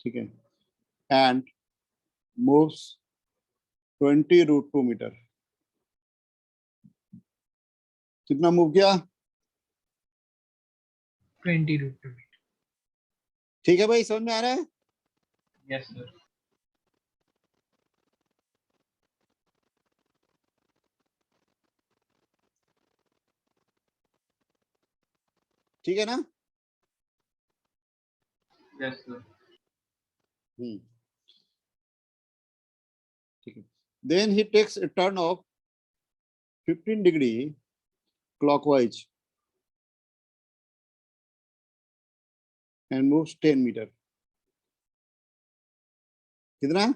ठीक है, and moves 20√2 मीटर। कितना मूव किया? 20√2 मीटर। ठीक है भाई, समझ में आ रहा है? Yes sir. ठीक है ना? Yes sir. ठीक है, then he takes a turn of 15 degree clockwise and moves 10 metre. कितना?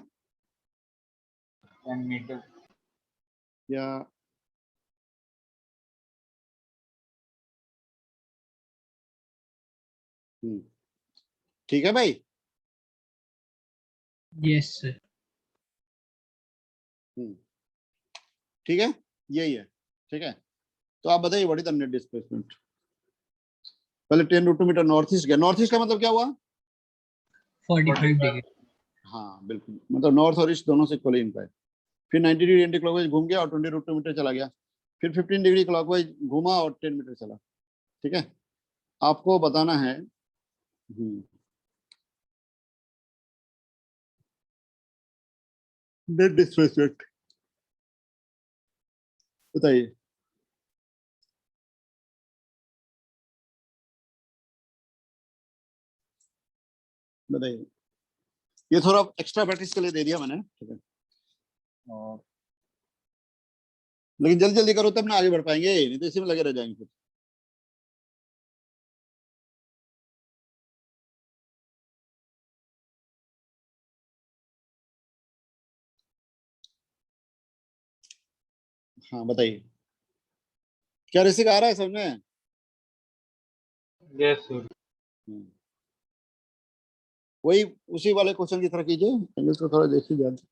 10 मीटर। या ठीक है भाई। Yes sir. ठीक है, यही है। ठीक है, तो आप बताइए what is the net displacement. पहले 10√2 मीटर नॉर्थ ईस्ट गया। नॉर्थ ईस्ट का मतलब क्या हुआ? 45 डिग्री। हाँ बिल्कुल, मतलब नॉर्थ और ईस्ट दोनों से इक्वली इंक्लाइन। फिर 90 डिग्री एंटी क्लॉकवाइज घूम गया और 20√2 मीटर चला गया। फिर 15 डिग्री क्लॉकवाइज घूमा और 10 मीटर चला। ठीक है, आपको बताना है नेट डिस्प्लेसमेंट। बताइए। बताइए, ये थोड़ा एक्स्ट्रा प्रैक्टिस के लिए दे दिया मैंने। ठीक है, और लेकिन जल्दी जल्दी करो तब ना आगे बढ़ पाएंगे, नहीं तो इसी में लगे रह जाएंगे फिर। हाँ बताइए, क्या ऋषिक आ रहा है समझ में? Yes sir. वही उसी वाले क्वेश्चन की तरह कीजिए, इंग्लिश को थोड़ा देखिए ध्यान से।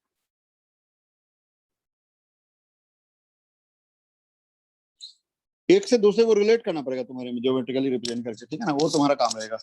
एक से दूसरे को रिलेट करना पड़ेगा तुम्हारे में, ज्योमेट्रिकली रिप्रेजेंट करके। ठीक है ना, वो तुम्हारा काम रहेगा।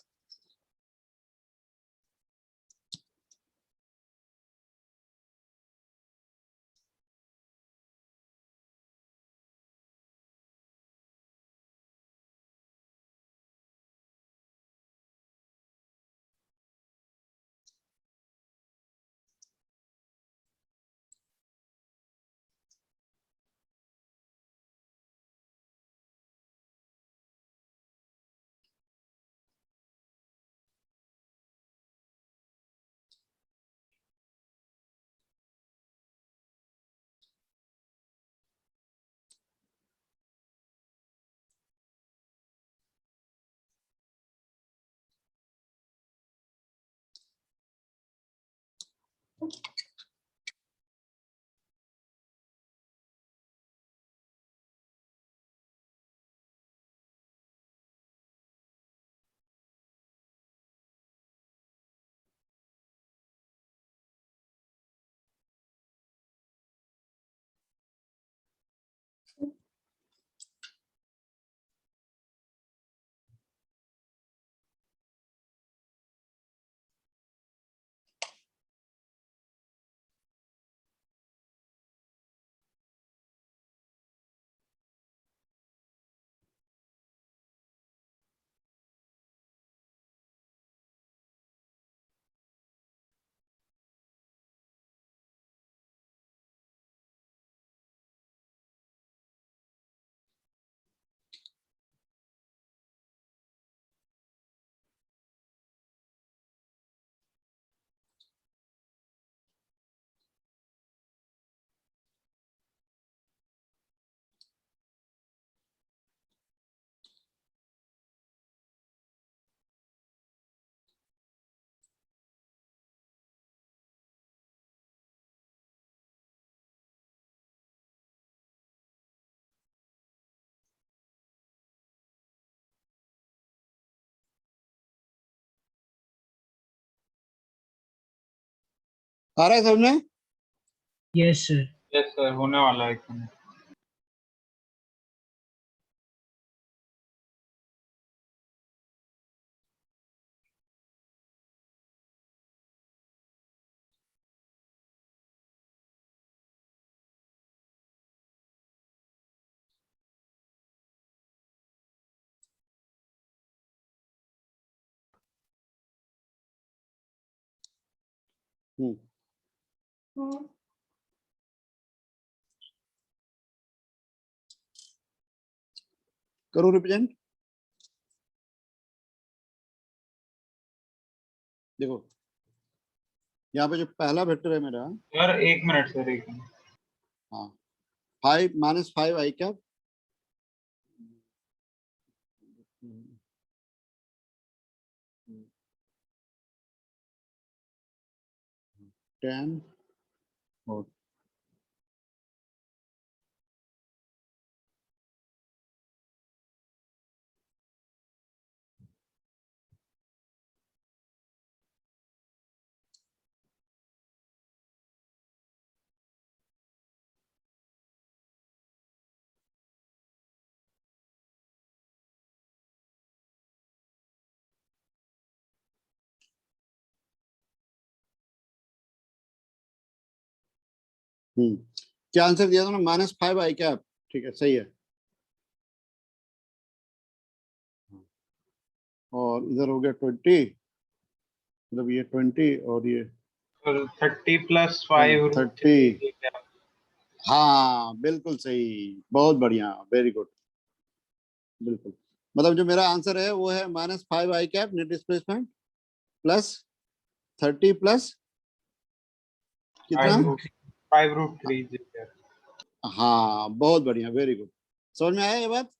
आ रहा है समझ में? Yes sir. यस सर, होने वाला है एकदम। हम्म, करो रिप्रेजेंट। देखो, यहाँ पे जो पहला वेक्टर है मेरा, सर एक मिनट सर, एक मिनट। हाँ 5 - 5 आई कैप 10 और क्या आंसर दिया तुमने? -5 i कैप। ठीक है, सही है। और इधर हो गया 20, मतलब ये 20 और ये 30 + 5 30। हाँ बिल्कुल सही, बहुत बढ़िया, वेरी गुड, बिल्कुल। मतलब जो मेरा आंसर है वो है -5 i cap net displacement plus 30 plus कितना? 5√3 जी कैप। हाँ बहुत बढ़िया, वेरी गुड। समझ में आया ये बात?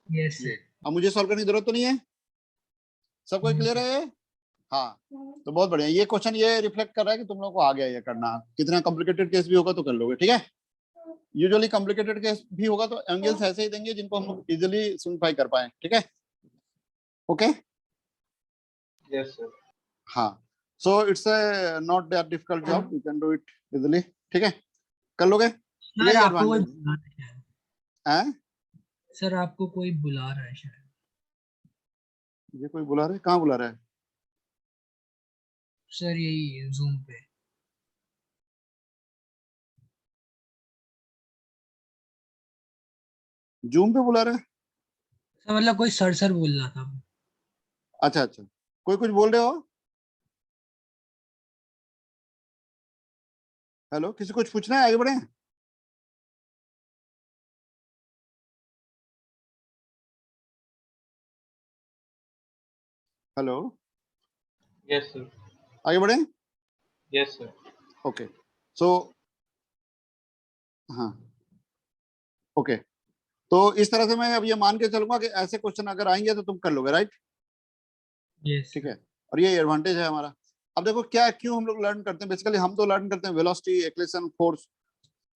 Yes sir. अब मुझे सॉल्व करने की जरूरत तो नहीं है, सबको क्लियर है ये? हाँ, तो बहुत बढ़िया। ये क्वेश्चन ये रिफ्लेक्ट कर रहा है कि तुम लोग को आ गया ये करना। कितना कॉम्प्लिकेटेड केस भी होगा तो कर लोगे, ठीक है। यूजुअली कॉम्प्लिकेटेड केस भी होगा तो एंगल्स ऐसे ही देंगे जिनको हम लोग इजीली सिंप्लीफाई कर पाए, ठीक है। Okay, yes sir. हाँ, so it's a not that difficult job, you can do it easily, ठीक है, कर लोगे। सर यही आपको कोई एडवांटेज बुला रहा है। है। सर आपको कोई बुला रहा है शायद। ये कोई बुला रहा है? कहाँ बुला रहा है? सर यही जूम पे। जूम पे बुला रहा है? सर मतलब कोई सर सर बोल रहा था। अच्छा अच्छा, कोई कुछ बोल रहे हो? हेलो, किसी कुछ पूछना है? आगे बढ़े। Hello, yes sir. आगे बढ़े। Yes sir. ओके, सो हाँ, ओके, तो इस तरह से मैं अब ये मान के चलूंगा कि ऐसे क्वेश्चन अगर आएंगे तो तुम कर लोगे, राइट? यस ठीक सर। है, और ये एडवांटेज है हमारा। अब देखो क्या, क्यों हम लोग लर्न करते हैं? बेसिकली हम तो लर्न करते हैं वेलोसिटी, एक्सेलरेशन, फोर्स,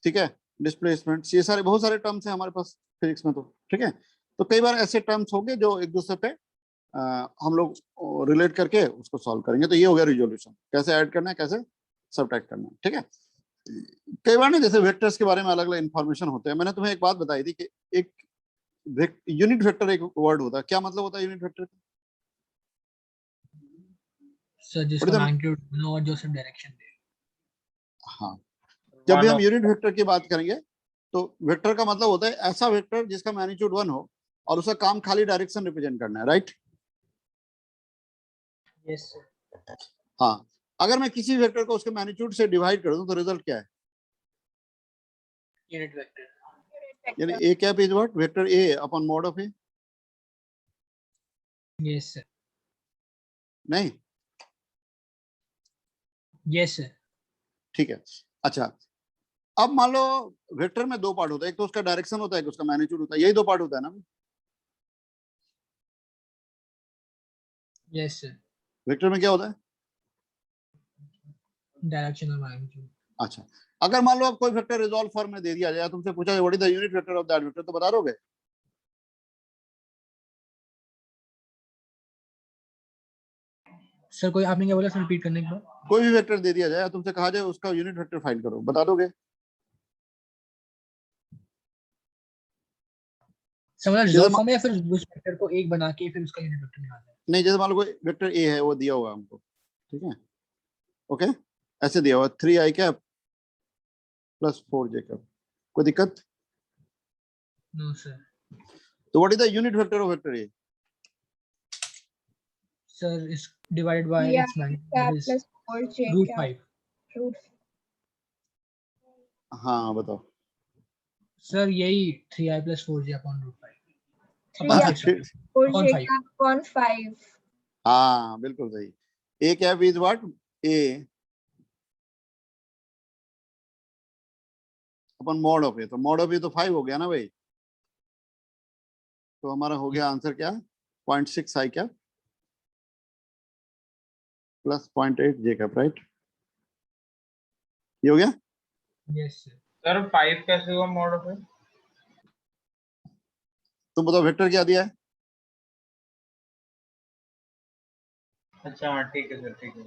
ठीक है, डिस्प्लेसमेंट, ये सारे बहुत सारे टर्म्स हैं हमारे पास फिजिक्स में, तो ठीक है। तो कई बार ऐसे टर्म्स होंगे जो एक दूसरे पे हम लोग रिलेट करके उसको सॉल्व करेंगे। तो ये हो गया रिजोल्यूशन, कैसे ऐड करना है, कैसे सबट्रैक्ट करना है, ठीक है। कई बार ना जैसे वेक्टर्स के बारे में अलग अलग इंफॉर्मेशन होते हैं। मैंने तुम्हें एक बात बताई थी कि एक यूनिट वेक्टर एक वर्ड होता है। क्या मतलब होता है यूनिट वेक्टर का? सर जिसका What is the- मैग्नीट्यूड और जो सर डायरेक्शन दे। हाँ, जब भी वन हम ऑफ यूनिट वेक्टर की बात करेंगे तो वेक्टर का मतलब होता है ऐसा वेक्टर जिसका मैग्नीट्यूड 1 हो और उसका काम खाली डायरेक्शन रिप्रेजेंट करना है, राइट? Yes sir. हाँ, अगर मैं किसी वेक्टर को उसके मैग्नीट्यूड से डिवाइड कर दूं तो रिजल्ट क्या है? Unit vector. यानी A cap is what? Vector A upon mod of A. Yes sir. नहीं, यस सर। ठीक है। अच्छा, अब मान लो वेक्टर में दो पार्ट होता है, एक तो उसका डायरेक्शन होता है, एक उसका मैग्नीट्यूड होता है, यही दो पार्ट होता है ना यस सर। वेक्टर में? क्या होता है? डायरेक्शन और मैग्नीट्यूड। अच्छा, अगर मान लो अब कोई वेक्टर रिजॉल्व फॉर्म में दे दिया जाए, तुमसे पूछा जाए what is the unit vector of that vector, तो बता दोगे? सर कोई आपने क्या बोला सर, रिपीट करने के बाद। कोई भी वेक्टर दे दिया जाए, तुमसे कहा जाए उसका यूनिट वेक्टर फाइंड करो, बता दोगे? सर मतलब जैसे रिजॉल्व फॉर्म है या फिर उस वेक्टर को एक बना के फिर उसका यूनिट वेक्टर निकालना है। नहीं, जैसे मान लो कोई वेक्टर ए है, वो दिया हुआ हमको, ठीक है, ओके, ऐसे दिया हुआ 3 i cap plus 4 j cap, कोई दिक्कत? No sir. तो what is the unit vector of vector A? Sir is divided by Yeah, it's magnitude cap that is plus 4j cap √5। root. हाँ बताओ। सर यही 3i + 4j upon √5 3 upon हाँ 5 sorry ठीक, upon 4j 5। cap upon 5. हाँ बिल्कुल सही। A cap is what? A upon mod of A, तो mod of A तो 5 हो गया ना भाई। तो हमारा हो गया आंसर क्या? 0.6 i cap plus 0.8 j cap, right? ये हो गया। Yes sir. सर 5 कैसे हुआ मॉड ऑफ है? तुम बताओ वेक्टर क्या दिया है? अच्छा हाँ ठीक है सर, ठीक है।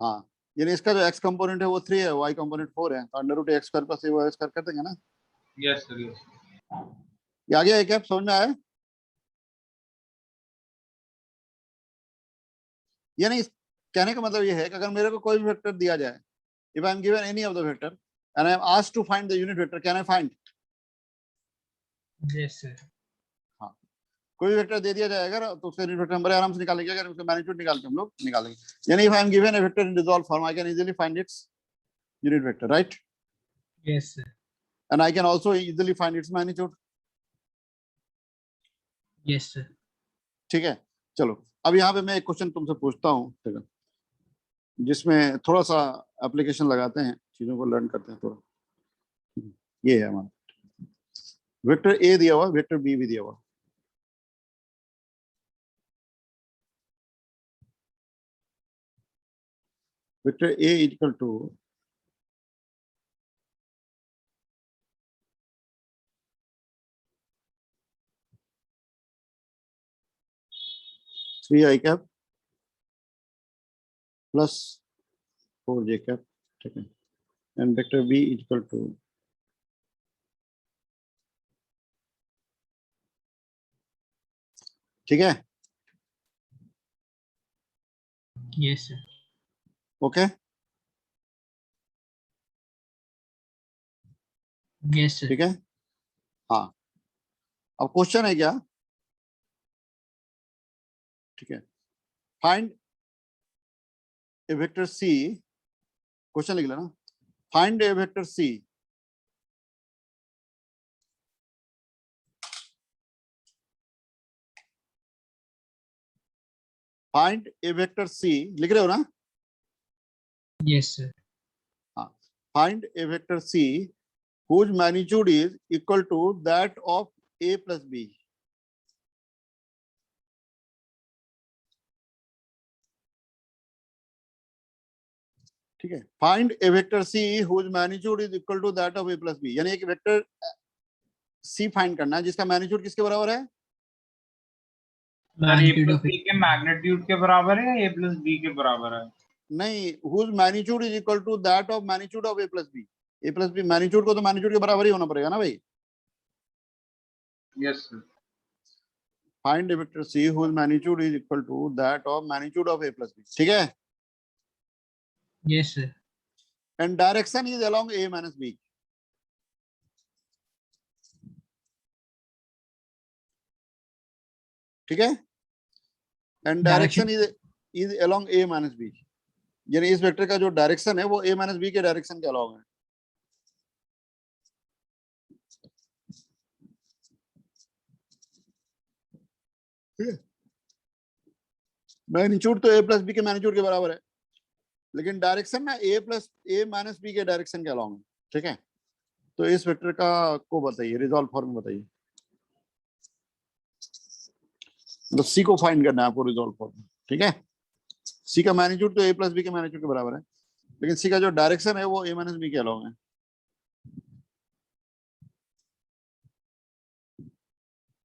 हाँ, यानी इसका जो x कंपोनेंट है वो 3 है, y कंपोनेंट 4 है, तो √x² प्लस a² कर देंगे ना। Yes sir yes. ये आ गया है क्या? समझ में आया? यानी कहने का मतलब ये है कि अगर मेरे को कोई भी वेक्टर दिया जाए, if I am given any of the vector, and I am asked to find the unit vector, can I find? Yes sir. हाँ, कोई वेक्टर दे दिया जाएगा तो उसका यूनिट वेक्टर नंबर आराम से निकालेंगे, अगर उसका मैग्नीट्यूड निकाल के हम लोग निकालेंगे. यानी if I am given a vector in resolved form, I can easily find its unit vector, right? Yes sir. And I can also easily find its magnitude. Yes sir. ठीक है, चलो अब यहाँ पे मैं एक क्वेश्चन तुमसे पूछता हूँ, ठीक है, जिसमें थोड़ा सा एप्लीकेशन लगाते हैं, चीजों को लर्न करते हैं थोड़ा. ये है हमारा वेक्टर ए दिया हुआ, वेक्टर बी भी दिया हुआ. Vector a equal to three i cap plus 4 j cap, ठीक है, and vector b equal to ठीक है. Yes sir. Okay, Yes sir. ठीक है. हाँ, अब क्वेश्चन है क्या, ठीक है, find a vector c, question लिख लेना, find a vector c find a vector c, लिख रहे हो ना? Yes sir. हाँ, find a vector c whose magnitude is equal to that of a plus b. ठीक है, find a vector c whose magnitude is equal to that of a plus b, यानी एक vector c find करना है जिसका magnitude किसके बराबर है? Sir a Magnitude plus of b के मैग्नीट्यूड के बराबर है, ए प्लस बी के बराबर है? नहीं, whose magnitude is equal to that of magnitude of a plus b. a plus b magnitude को तो मैग्नीट्यूड के बराबर ही होना पड़ेगा ना भाई. Yes sir. Find a vector c whose magnitude is equal to that of magnitude of a plus b, ठीक है, Yes sir. and direction is along a minus b. ठीक है, and direction is along a minus b, यानी इस vector का जो direction है वो a minus b के डायरेक्शन के अलॉन्ग है. मैग्नीट्यूड तो a प्लस b के मैग्नीट्यूड के बराबर है, लेकिन डायरेक्शन ना a plus a minus b के डायरेक्शन के अलॉन्ग है. ठीक है, तो इस वेक्टर का को बताइए, रिजॉल्व फॉर्म बताइए. मतलब सी को फाइंड करना है आपको, रिजॉल्व फॉर्म. ठीक है, सी का मैग्नीट्यूड तो a प्लस b के मैग्नीट्यूड के बराबर है, लेकिन सी का जो डायरेक्शन है वो a माइनस b के अलॉन्ग है.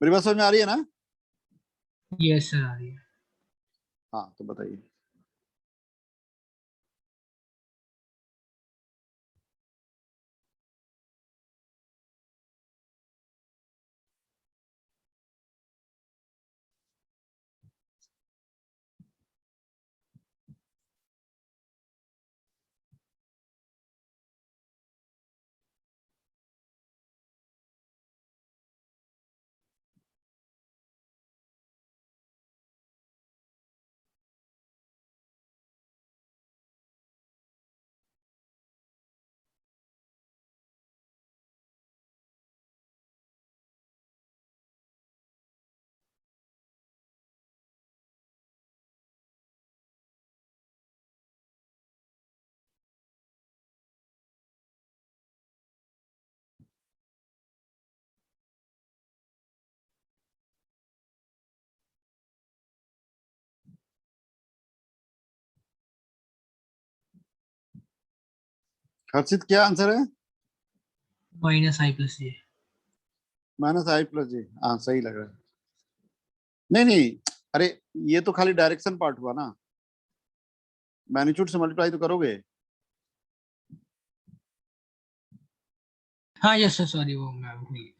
मेरी बात समझ में आ रही है ना? Yes sir. आ रही है. हाँ, तो बताइए. हर्षित, क्या आंसर है? Minus I plus j. Minus I plus J. हाँ, सही लग रहा है. नहीं नहीं, अरे ये तो खाली डायरेक्शन पार्ट हुआ ना, मैग्नीट्यूड से मल्टीप्लाई तो करोगे. हाँ yes sir, sorry वो मैं भूल गया.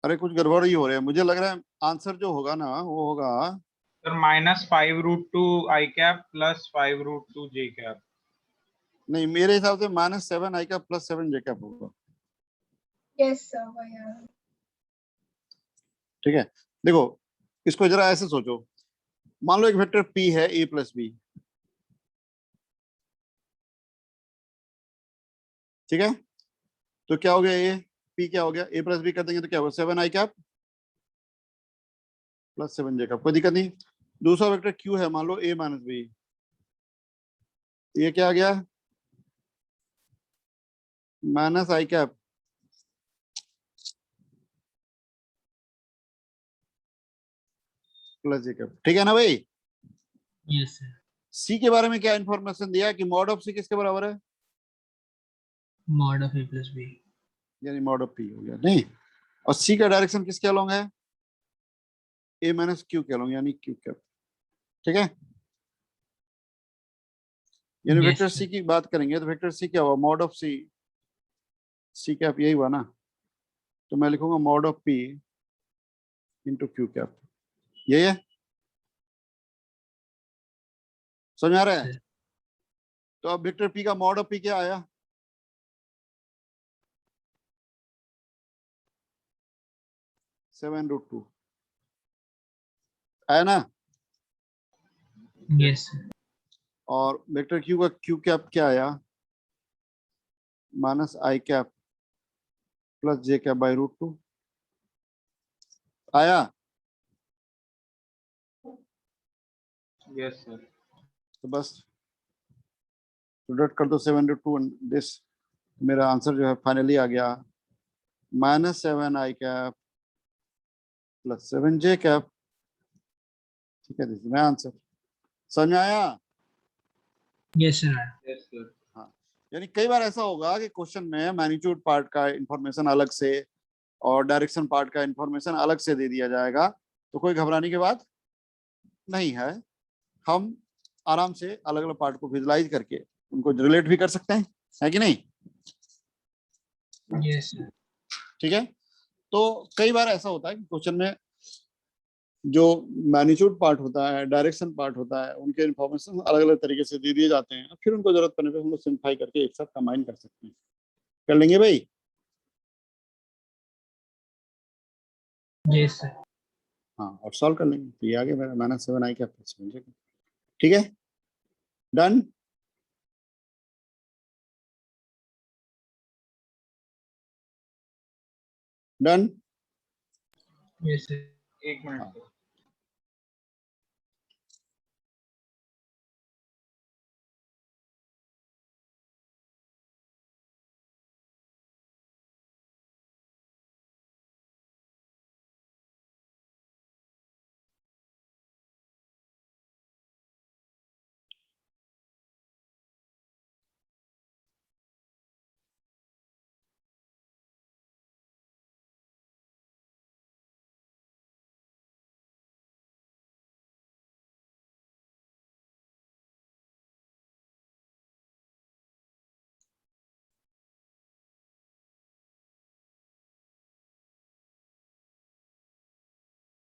अरे कुछ गड़बड़ ही हो रहा है, मुझे लग रहा है आंसर जो होगा ना वो होगा sir -5√2 i cap plus 5√2 j cap. नहीं, मेरे हिसाब से -7 i का प्लस 7 j कैप होगा। यस सर भैया। ठीक है, देखो इसको जरा ऐसे सोचो, मान लो एक वेक्टर p है a प्लस बी, ठीक है, तो क्या हो गया, ये p क्या हो गया, a प्लस बी कर देंगे तो क्या होगा 7 i cap plus 7 j cap, कोई दिक्कत नहीं। दूसरा वेक्टर q है, मान लो a माइनस बी, ये क्या आ गया minus i cap plus j cap, ठीक है ना भाई। Yes sir. c के बारे में क्या इंफॉर्मेशन दिया कि मॉड ऑफ c किसके बराबर है, mod of a plus b। यानी मॉड ऑफ p हो गया, नहीं, और c का डायरेक्शन किसके अलोंग है, a माइनस q के अलोंग, यानी q कैप, ठीक है। यानी Yes, वेक्टर sir. c की बात करेंगे तो वेक्टर c क्या हुआ, मॉड ऑफ c कैप, यही हुआ ना, तो मैं लिखूंगा mod of p into q cap, यही है, समझ आ रहा है। Sir. तो अब वेक्टर p का मॉड ऑफ p क्या आया, सेवन रूट टू आया ना, Yes, sir. और वेक्टर q का q कैप क्या आया minus I cap plus j cap by root two आया। Yes sir. तो बस डॉट कर दो 7 रूट 2 दिस, मेरा आंसर जो है फाइनली आ गया -7 i cap plus 7 j cap, ठीक है, दिस इज माय आंसर। समझ में आया। Yes, sir. Yes sir. हाँ, यानी कई बार ऐसा होगा कि क्वेश्चन में मैग्नीट्यूड पार्ट का इंफॉर्मेशन अलग से और डायरेक्शन पार्ट का इंफॉर्मेशन अलग से दे दिया जाएगा, तो कोई घबराने की बात नहीं है, हम आराम से अलग अलग पार्ट को विजुलाइज करके उनको रिलेट भी कर सकते हैं, है कि नहीं। Yes, sir. ठीक है, तो कई बार ऐसा होता है कि क्वेश्चन में जो मैग्नीट्यूड पार्ट होता है, डायरेक्शन पार्ट होता है, उनके इन्फॉर्मेशन अलग अलग तरीके से दे दिए जाते हैं, फिर उनको जरूरत पड़ने पे हम लोग सिंप्लीफाई करके एक साथ कंबाइन कर सकते हैं, कर लेंगे भाई। Yes, sir. हाँ, और सॉल्व कर लेंगे, तो ये आ गया मेरा -7 i क्या प्लस 7 j, ठीक है, डन। डन। Yes, sir. एक मिनट हाँ। सर।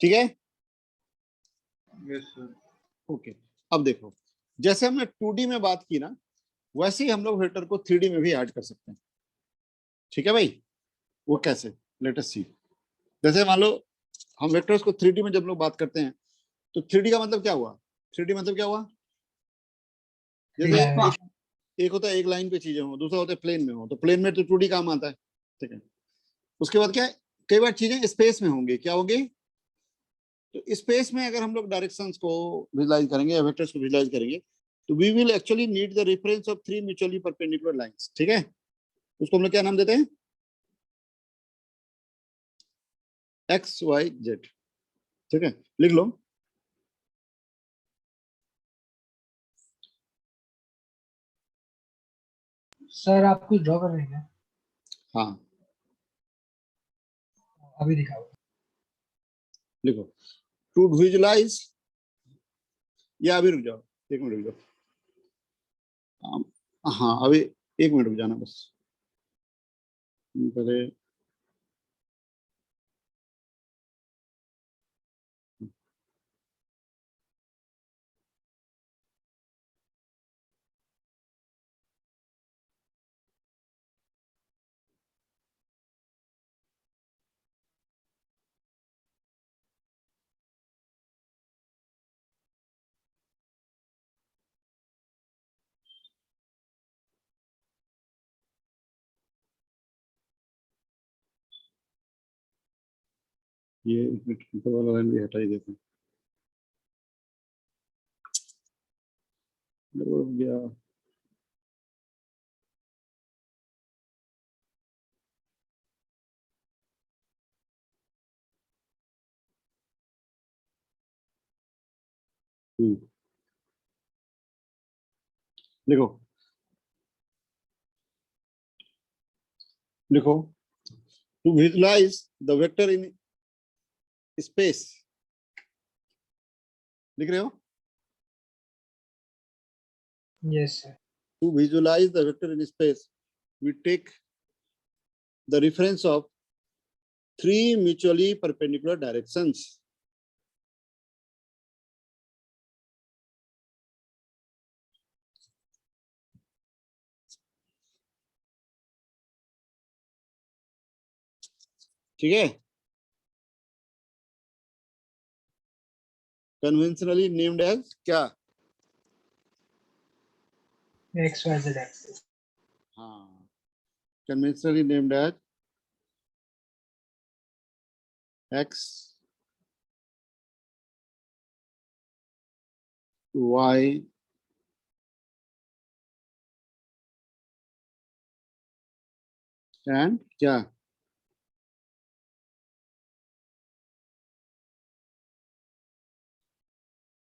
ठीक है, यस सर। ओके। अब देखो, जैसे हमने 2D में बात की ना, वैसे ही हम लोग वेक्टर को 3D में भी ऐड कर सकते हैं, ठीक है भाई। वो कैसे, लेट अस सी। जैसे मान लो हम वेक्टर्स को 3D में जब लोग बात करते हैं, तो 3D का मतलब क्या हुआ, 3D मतलब क्या हुआ, जैसे एक होता है एक लाइन पे चीजें हो, दूसरा होता है प्लेन में हो, तो प्लेन में तो 2D काम आता है, ठीक है। उसके बाद क्या है, कई बार चीजें स्पेस में होंगी, क्या होंगी, तो स्पेस में अगर हम लोग डायरेक्शंस को विजुलाइज करेंगे या वेक्टर्स को विजुलाइज करेंगे, तो we will actually need the reference of 3 mutually perpendicular lines, ठीक है। उसको हम लोग क्या नाम देते हैं, एक्स वाई जेड, ठीक है, लिख लो। सर आप कुछ ड्रॉ कर रहे हैं क्या? हाँ, अभी दिखाओ। लिखो, टू विजुलाइज, या अभी रुक जाओ, एक मिनट रुक जाओ, हाँ अभी एक मिनट रुक जाना बस, पहले ये ऊपर वाला लाइन भी हटा ही देते हैं। हो गया। देखो लिखो, to visualise the vector in space, लिख रहे हो? Yes, sir. To visualize the vector in space, we take the reference of three mutually perpendicular directions. ठीक है? Conventionally named as क्या? XYZ axis. हाँ, conventionally named as X, Y, and क्या?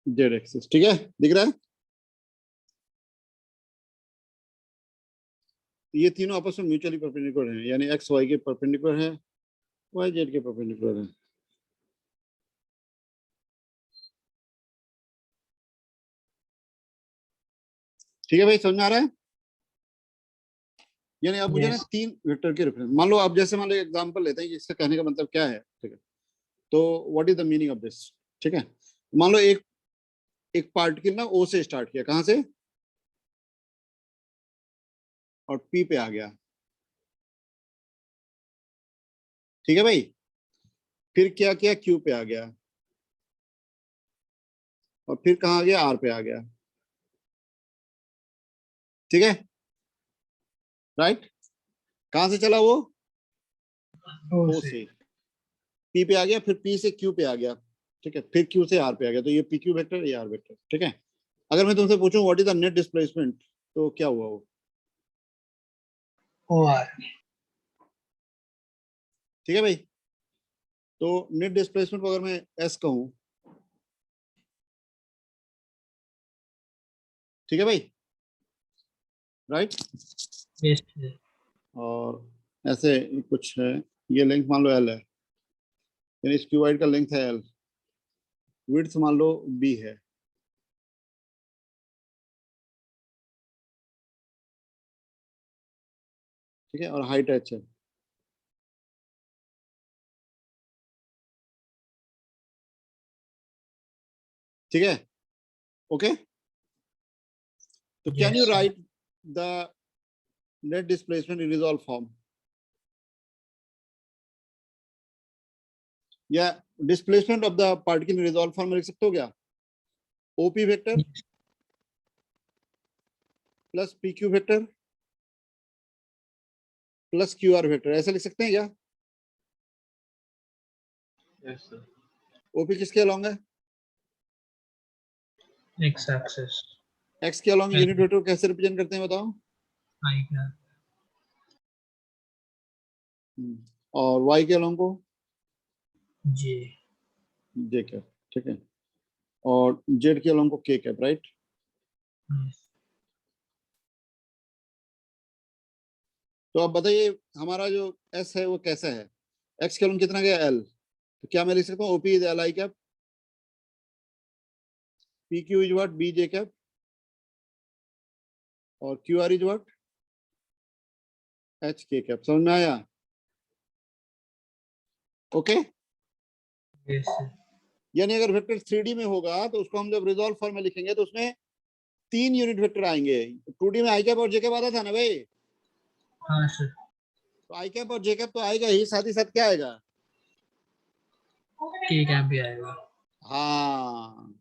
Z axis. ठीक है? दिख रहा है? ये तीनों आपस में म्यूचुअली परपेंडिकुलर हैं, यानी एक्स वाई के परपेंडिकुलर है, वाई जेड के परपेंडिकुलर है। ठीक है भाई, समझ में आ रहा है? यानी अब मुझे ना Yes. तीन वेक्टर के रेफरेंस, मान लो आप जैसे मान लो एग्जांपल लेते हैं कि इसका कहने का मतलब क्या है। ठीक है, तो what is the meaning of this? ठीक है, मान लो एक पार्टिकल ना ओ से स्टार्ट किया, कहां से, और पी पे आ गया। ठीक है भाई, फिर क्या किया, क्यू पे आ गया, और फिर कहां आ गया, आर पे आ गया। ठीक है, राइट? कहां से चला वो, O ओ से. से पी पे आ गया, फिर पी से क्यू पे आ गया। ठीक है, फिर क्यू से आर पे आ गया, तो ये पी क्यू वेक्टर, ये आर वेक्टर। ठीक है, अगर मैं तुमसे पूछूं what is the net displacement, तो क्या हुआ वो? OR. ठीक है भाई, तो नेट डिस्प्लेसमेंट को अगर मैं एस कहूं, ठीक है भाई, राइट? Yes, sir. और ऐसे कुछ है, ये लेंथ मान लो एल है, यानी इस क्यूबाइड का लेंथ है एल, विड्थ मान लो बी है। ठीक है, और हाइट एच है। ठीक है, ओके, तो can you Yes, sir. Write the net displacement in resolve form, या displacement of the particle in resolve form में लिख सकते हो क्या? OP vector Yes. Plus P Q vector plus Q R vector, ऐसा लिख सकते हैं क्या? Yes sir. ओपी किसके अलॉन्ग है? X axis. एक्स के अलॉन्ग यूनिट वेक्टर कैसे रिप्रेजेंट करते हैं बताओ? I cap. और वाई के अलॉन्ग को J. जे कैप। ठीक है, और जेड के अलॉन्ग को के कैप, राइट? Yes. तो अब बताइए हमारा जो एस है वो कैसा है? एक्स के अलॉन्ग कितना गया, एल, तो क्या मैं लिख सकता हूँ OP is L I cap, P Q is what, B J cap, और Q R is what, H K cap. समझ में आया? Okay, Yes, sir. यानी अगर वेक्टर 3D में होगा तो उसको हम जब रिजॉल्व फॉर्म में लिखेंगे तो उसमें 3 यूनिट वेक्टर आएंगे। 2D में आई कैप और जे कैप आता था ना भाई, हाँ सर. तो आई कैप और जे कैप तो आएगा ही, साथ ही साथ क्या आएगा? K cap भी आएगा. हाँ,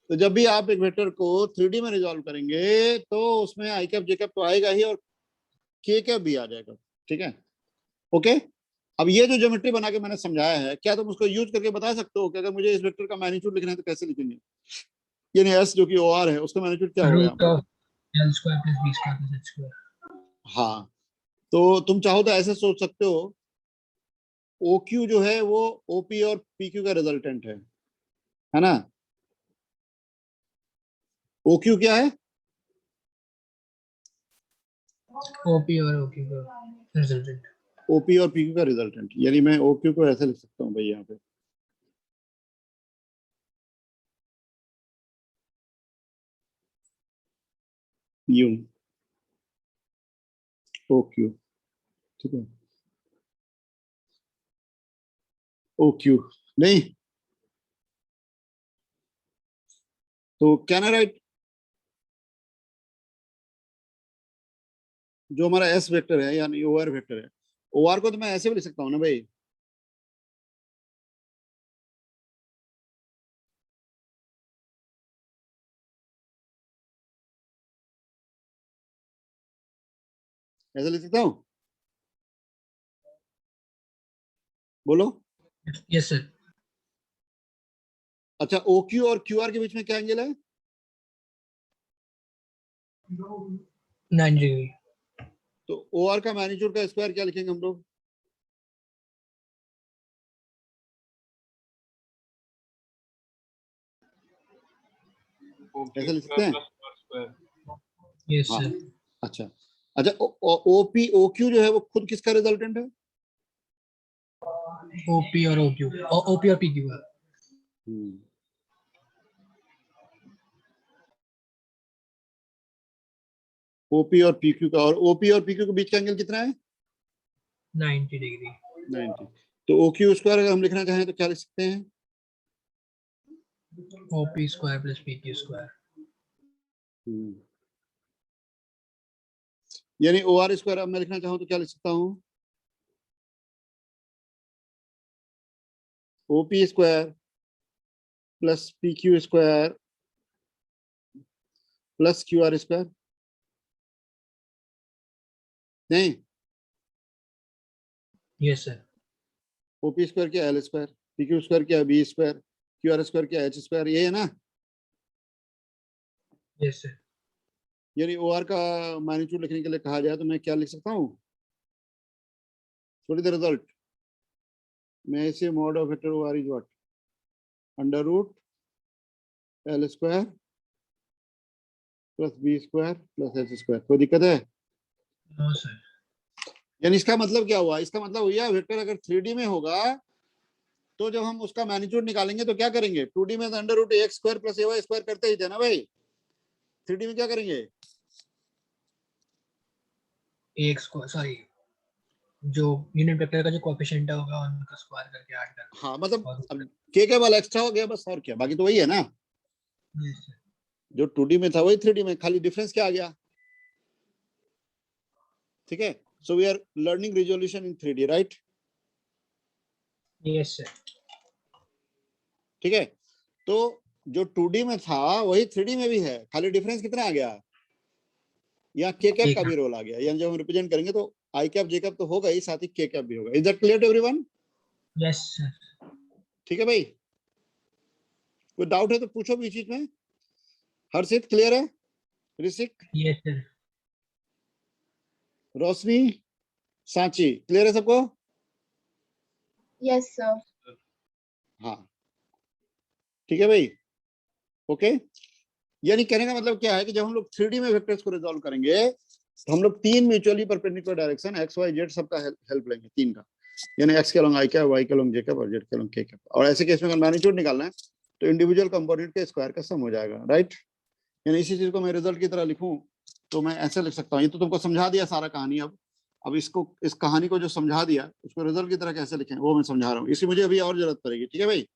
तो जब भी आप एक वेक्टर को 3D में रिजॉल्व करेंगे तो उसमें आई कैप जे कैप तो आएगा ही, और के कैप भी आ जाएगा। ठीक है, ओके, अब ये जो ज्योमेट्री बना के मैंने समझाया है, क्या तुम उसको यूज करके बता सकते हो कि अगर मुझे इस वेक्टर का मैग्नीट्यूड लिखना है तो कैसे लिखेंगे? यानी एस जो कि OR है उसका मैग्नीट्यूड क्या होगा यहाँ रूट पे? Of l square plus b square plus h square. हाँ, तो तुम चाहो तो ऐसे सोच सकते हो, OQ जो है वो OP और PQ का रिजल्टेंट है ना? OQ क्या है? ओपी और ओक्यू का रिजल्टेंट। OP और PQ का रिजल्टेंट, यानी मैं OQ को ऐसे लिख सकता हूँ भाई यहाँ पे, यूं OQ, ठीक है? OQ नहीं, तो कैन आई राइट, जो हमारा S वेक्टर है यानी OR वेक्टर है, OR को तो मैं ऐसे भी लिख सकता हूँ ना भाई, ऐसे लिख सकता हूँ, बोलो। Yes sir. अच्छा, OQ और QR के बीच में क्या एंगल है? 90 डिग्री। तो OR का मैग्नीट्यूड का स्क्वायर क्या लिखेंगे हम लोग? ऐसे लिख सकते हैं? यस हाँ, सर। अच्छा अच्छा, OP OQ जो है वो खुद किसका रिजल्टेंट है? ओपी और ओक्यू, ओपी और पीक्यू का। OP और PQ का, और OP और PQ के बीच का एंगल कितना है? 90 डिग्री। 90। तो OQ स्क्वायर अगर हम लिखना चाहें तो क्या लिख सकते हैं? OP square plus PQ square. यानी OR स्क्वायर अब मैं लिखना चाहूँ तो क्या लिख सकता हूँ? OP square plus PQ square plus QR square, नहीं, यस सर। OP स्क्वायर क्या L स्क्वायर, PQ स्क्वायर क्या B स्क्वायर, QR स्क्वायर क्या H स्क्वायर, ये है ना? Yes sir. यानी OR का मैग्नीट्यूड लिखने के लिए कहा जाए तो मैं क्या लिख सकता हूँ? What is the result? मैं इसे mod of vector OR is what, under root L square plus B square plus H square. कोई दिक्कत है? No sir. यानी इसका मतलब क्या हुआ? इसका मतलब हुआ वेक्टर अगर 3D में होगा तो जब हम उसका मैग्नीट्यूड निकालेंगे तो क्या करेंगे? 2D में तो under root AX square plus AY square करते ही थे ना भाई, 3D में क्या करेंगे? एक्स को सॉरी, जो यूनिट वेक्टर का जो कोएफिशिएंट होगा उनका स्क्वायर करके ऐड कर हाँ, मतलब और अब K के वाला एक्स्ट्रा हो गया बस, और क्या, बाकी तो वही है ना, यस सर। जो 2D में था वही 3D में, खाली डिफरेंस क्या आ गया? ठीक है, so we are learning resolution in 3D, right? Yes sir. ठीक है, तो जो 2D में था वही 3D में भी है, खाली डिफरेंस कितना आ गया? यहाँ के कैप का भी रोल आ गया, यानी जब हम रिप्रेजेंट करेंगे तो आई कैप जे कैप तो होगा ही, साथ ही के कैप भी होगा। Is that clear to everyone? Yes sir. ठीक है भाई, कोई डाउट है तो पूछो बीच बीच में। हर्षित क्लियर है? ऋषिक, यस सर। रोशनी, सांची क्लियर है सबको? Yes, sir. हाँ, ठीक है भाई, ओके। यानी कहने का मतलब क्या है कि जब हम लोग 3D में वेक्टर्स को रिजॉल्व करेंगे तो हम लोग तीन mutually perpendicular direction x y z सबका हेल्प लेंगे, तीन का, यानी एक्स के अलोंग आई कैप, वाई के अलोंग जे कैप और जेड के अलोंग के कैप। और ऐसे केस में अगर मैग्नीट्यूड निकालना है तो इंडिविजुअल कंपोनेंट के स्क्वायर का सम हो जाएगा, राइट? यानी इसी चीज को मैं रिजल्ट की तरह लिखूं तो मैं ऐसे लिख सकता हूँ। ये तो तुमको समझा दिया सारा कहानी। अब इसको, इस कहानी को जो समझा दिया उसको रिजल्ट की तरह कैसे लिखें वो मैं समझा रहा हूँ। इसकी मुझे अभी और जरूरत पड़ेगी, ठीक है भाई?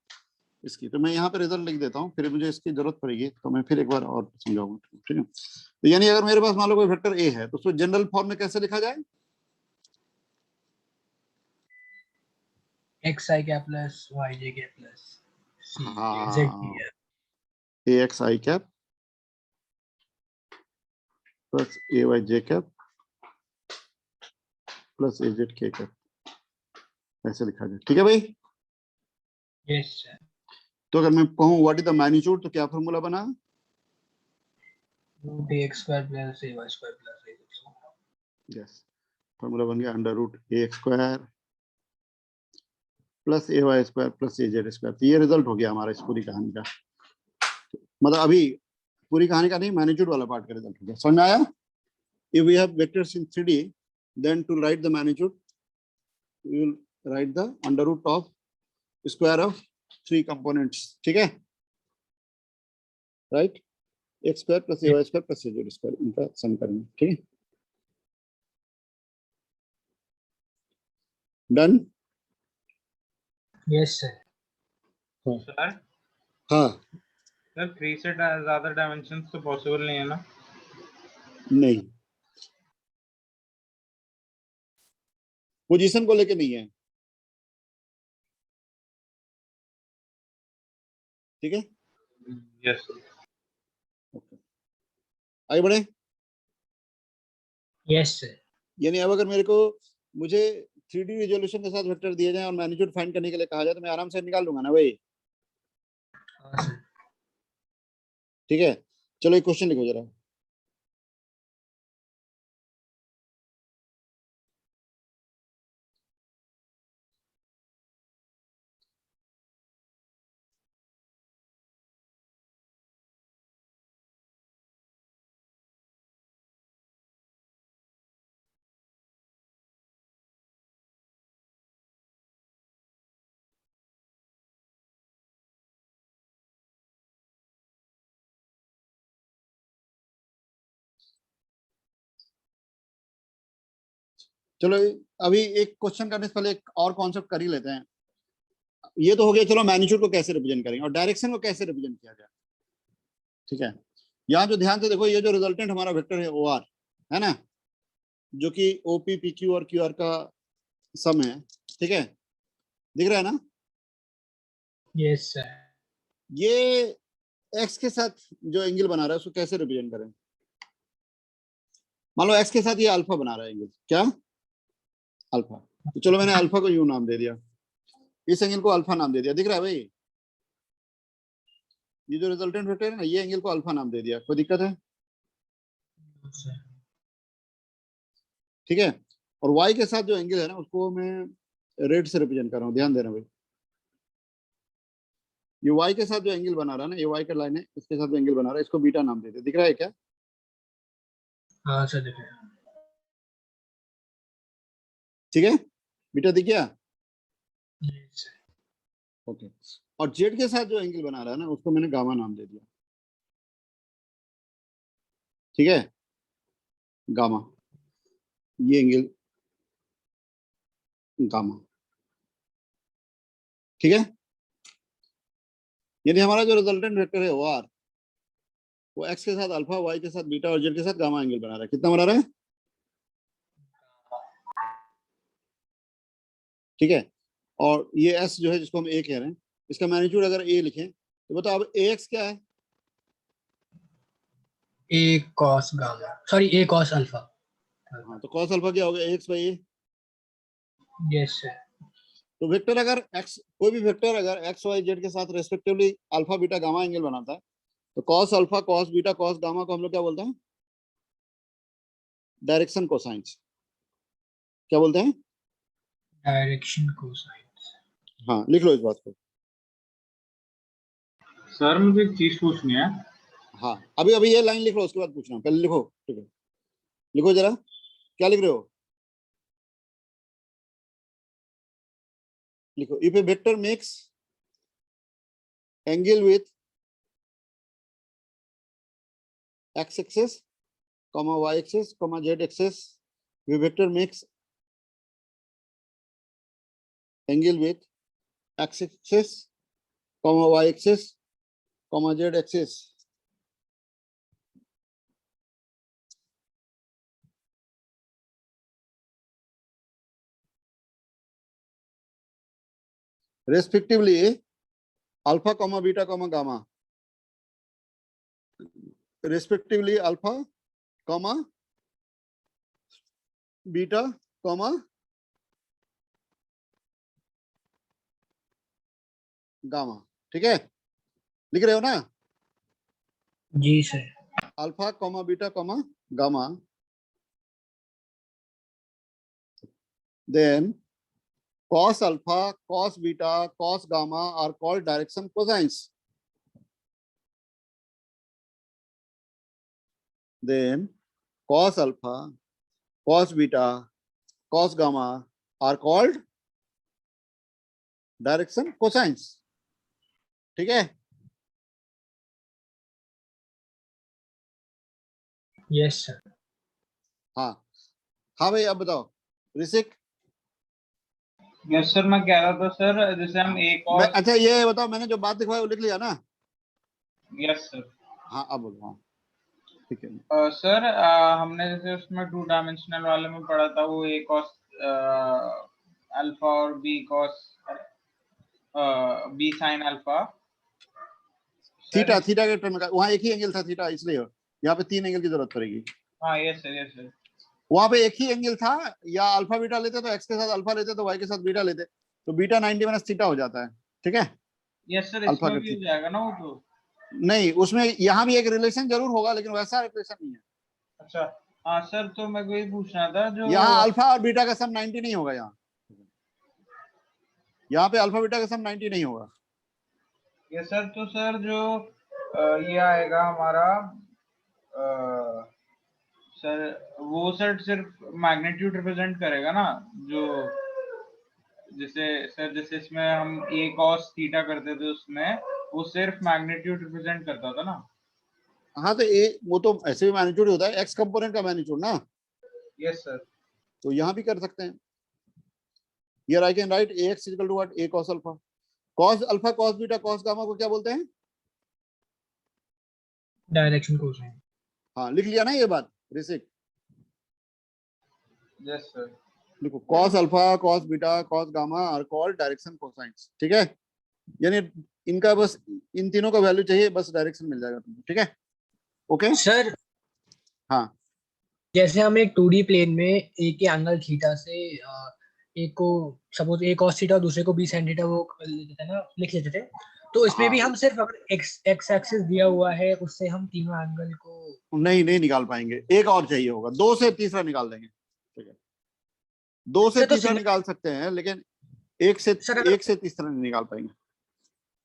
इसकी तो मैं यहाँ पे रिजल्ट लिख देता हूँ, फिर मुझे इसकी जरूरत पड़ेगी तो मैं फिर एक बार और समझाऊंगा, ठीक है? तो यानी अगर मेरे पास मान लो कोई वेक्टर ए है तो उसको जनरल फॉर्म में कैसे लिखा जाए? X i cap plus y j cap plus c z हाँ, cap a x i cap plus a y j cap plus a z k cap. ऐसे लिखा जाए, ठीक है भाई। Yes sir. तो अगर मैं कहूँ व्हाट इज द मैग्नीट्यूड, तो क्या फॉर्मूला बना? Root A x square plus a y square plus A x. Yes, formula बन गया under root A x square plus a y square plus a z square. तो ये result हो गया हमारा इस पूरी कहानी का, मतलब अभी पूरी कहानी का नहीं, मैग्नीट्यूड वाला पार्ट का रिजल्ट हो गया। समझ में आया? If we have vectors in 3D, then to write the magnitude, we will write the under root of square of 3 components. ठीक है, right? x square plus ay square plus az square, इनका सम करेंगे, ठीक है? डन? Yes sir. सर हाँ, sir 3 से ज्यादा dimensions तो पॉसिबल नहीं है ना? नहीं, पोजीशन को लेके नहीं है, ठीक है? यस आगे बढ़े। Yes sir. यानी अब अगर मेरे को मुझे 3D रिजोल्यूशन के साथ वेक्टर दिए जाए और मैग्नीट्यूड फाइंड करने के लिए कहा जाए, तो मैं आराम से निकाल लूंगा ना भाई, हाँ सर। ठीक है? चलो एक क्वेश्चन लिखो जरा। चलो अभी एक क्वेश्चन करने से पहले एक और कॉन्सेप्ट कर ही लेते हैं। ये तो हो गया, चलो मैग्नीट्यूड को कैसे रिप्रेजेंट करेंगे और डायरेक्शन को कैसे रिप्रेजेंट किया जाए, ठीक है? यहाँ जो ध्यान से देखो, ये जो रिजल्टेंट हमारा वेक्टर है ओ आर है ना, जो कि ओपी पी क्यू और क्यू आर का सम है, ठीक है? दिख रहा है ना? Yes sir. ये एक्स के साथ जो एंगल बना रहा है उसको कैसे रिप्रेजेंट करें? मान लो एक्स के साथ ये अल्फा बना रहा है एंगल, क्या अल्फा, तो चलो मैंने अल्फा को यू नाम दे दिया, इस एंगल को अल्फा नाम दे दिया। दिख रहा है भाई? ये जो रिजल्टेंट वेक्टर है ना, ये एंगल को अल्फा नाम दे दिया। कोई दिक्कत है? ठीक है? और y के साथ जो एंगल है ना, उसको मैं रेड से रिप्रेजेंट कर रहा हूँ, ध्यान देना भाई। ये y के साथ जो एंगल बना रहा है ना, ये y का लाइन है, इसके साथ जो एंगल बना रहा है, इसको बीटा नाम देते। दिख रहा है क्या? हाँ सर दिख रहा है। ठीक है, बीटा दिख गया? Yes sir. ओके। और z के साथ जो एंगल बना रहा है ना, उसको मैंने गामा नाम दे दिया, ठीक है? गामा, ये एंगल गामा, ठीक है? यानी हमारा जो रिजल्टेंट वेक्टर है ओ आर, वो x के साथ अल्फा, y के साथ बीटा और z के साथ गामा एंगल बना रहा है। कितना बना रहा है? ठीक है? और ये s जो है, जिसको हम a कह रहे हैं, इसका मैग्नीट्यूड अगर a लिखें तो बताओ अब ax क्या है? ए कॉस गामा, सॉरी ए कॉस अल्फा। हाँ, तो cos अल्फा क्या होगा? ax by a। Yes sir. तो वेक्टर अगर x, कोई भी वेक्टर अगर x y z के साथ respectively alpha beta gamma angle बनाता है, तो cos alpha cos beta cos gamma को हम लोग क्या बोलते हैं? Direction cosines. क्या बोलते हैं? Direction cosines. हाँ, लिख लो इस बात को। सर मुझे एक चीज पूछनी है। हाँ, अभी अभी ये लाइन लिख लो, उसके बाद पूछना, पहले लिखो, ठीक है? लिखो जरा, क्या लिख रहे हो? लिखो, if A vector makes angle with x axis, y axis, z axis, the vector makes angle with x axis, y axis, z axis. Respectively alpha, beta, gamma. Respectively alpha, beta, gamma. ठीक है, लिख रहे हो ना? जी sir. Alpha comma beta comma gamma, then cos alpha, cos beta, cos gamma are called direction cosines. Then cos alpha, cos beta, cos gamma are called direction cosines. ठीक है? Yes sir. हाँ हाँ भाई, अब बताओ ऋषिक। यस सर, मैं कह रहा था सर, जैसे हम एक और अच्छा ये बताओ, मैंने जो बात दिखवाई वो लिख लिया ना? Yes sir. हाँ अब बोलो। हाँ ठीक है। सर हमने जैसे उसमें 2 डायमेंशनल वाले में पढ़ा था, वो ए कॉस अल्फा और b cos b sine alpha. Theta, theta के टर्म में वहाँ एक ही एंगल था थीटा, इसलिए यहाँ पे 3 एंगल की जरूरत पड़ेगी। हाँ यस सर, यस सर। वहां पे एक ही एंगल था, या अल्फा बीटा लेते तो एक्स के साथ अल्फा लेते तो वाई के साथ बीटा लेते, तो बीटा 90 माइनस थीटा हो जाता है। ठीक है? यस सर, अल्फा इसमें का भी हो जाएगा ना वो तो? नहीं, उसमें यहाँ भी एक रिलेशन जरूर होगा, लेकिन वैसा रिलेशन नहीं है। अच्छा हाँ सर, तो मैं को ये पूछना था जो यहाँ अल्फा और बीटा का सम 90 नहीं होगा। यहाँ पे अल्फा बीटा का सम 90 नहीं होगा। यस सर, तो सर जो ये आएगा हमारा सर, वो सर सिर्फ मैग्नीट्यूड रिप्रेजेंट करेगा ना, जो जैसे सर जैसे इसमें हम ए कॉस थीटा करते थे उसमें वो सिर्फ मैग्नीट्यूड रिप्रेजेंट करता था ना? हाँ तो वो तो ऐसे भी मैग्नीट्यूड होता है, एक्स कंपोनेंट का मैग्नीट्यूड ना। Yes sir. तो यहाँ भी कर सकते हैं। Here I can write ax equal to what, a cos alpha. cos alpha cos beta cos gamma को क्या बोलते हैं? Direction cosine. हाँ लिख लिया ना ये बात ऋषिक? Yes sir. देखो cos alpha cos beta cos gamma are called direction cosines. ठीक है? यानी इनका बस इन तीनों का वैल्यू चाहिए, बस डायरेक्शन मिल जाएगा तुमको। ठीक है? ओके सर हाँ जैसे हम एक 2D प्लेन में ए के एंगल थीटा से एक को सपोज ए cos थीटा और दूसरे को b sin थीटा वो कर लेते थे ना, लिख लेते थे। तो इसमें भी हम सिर्फ अगर x एक्सिस दिया हुआ है उससे हम तीनों एंगल को नहीं निकाल पाएंगे, एक और चाहिए होगा, 2 से तीसरा निकाल देंगे। ठीक है? 2 से सर तो तीसरा निकाल सकते हैं, लेकिन एक से तीसरा नहीं निकाल पाएंगे।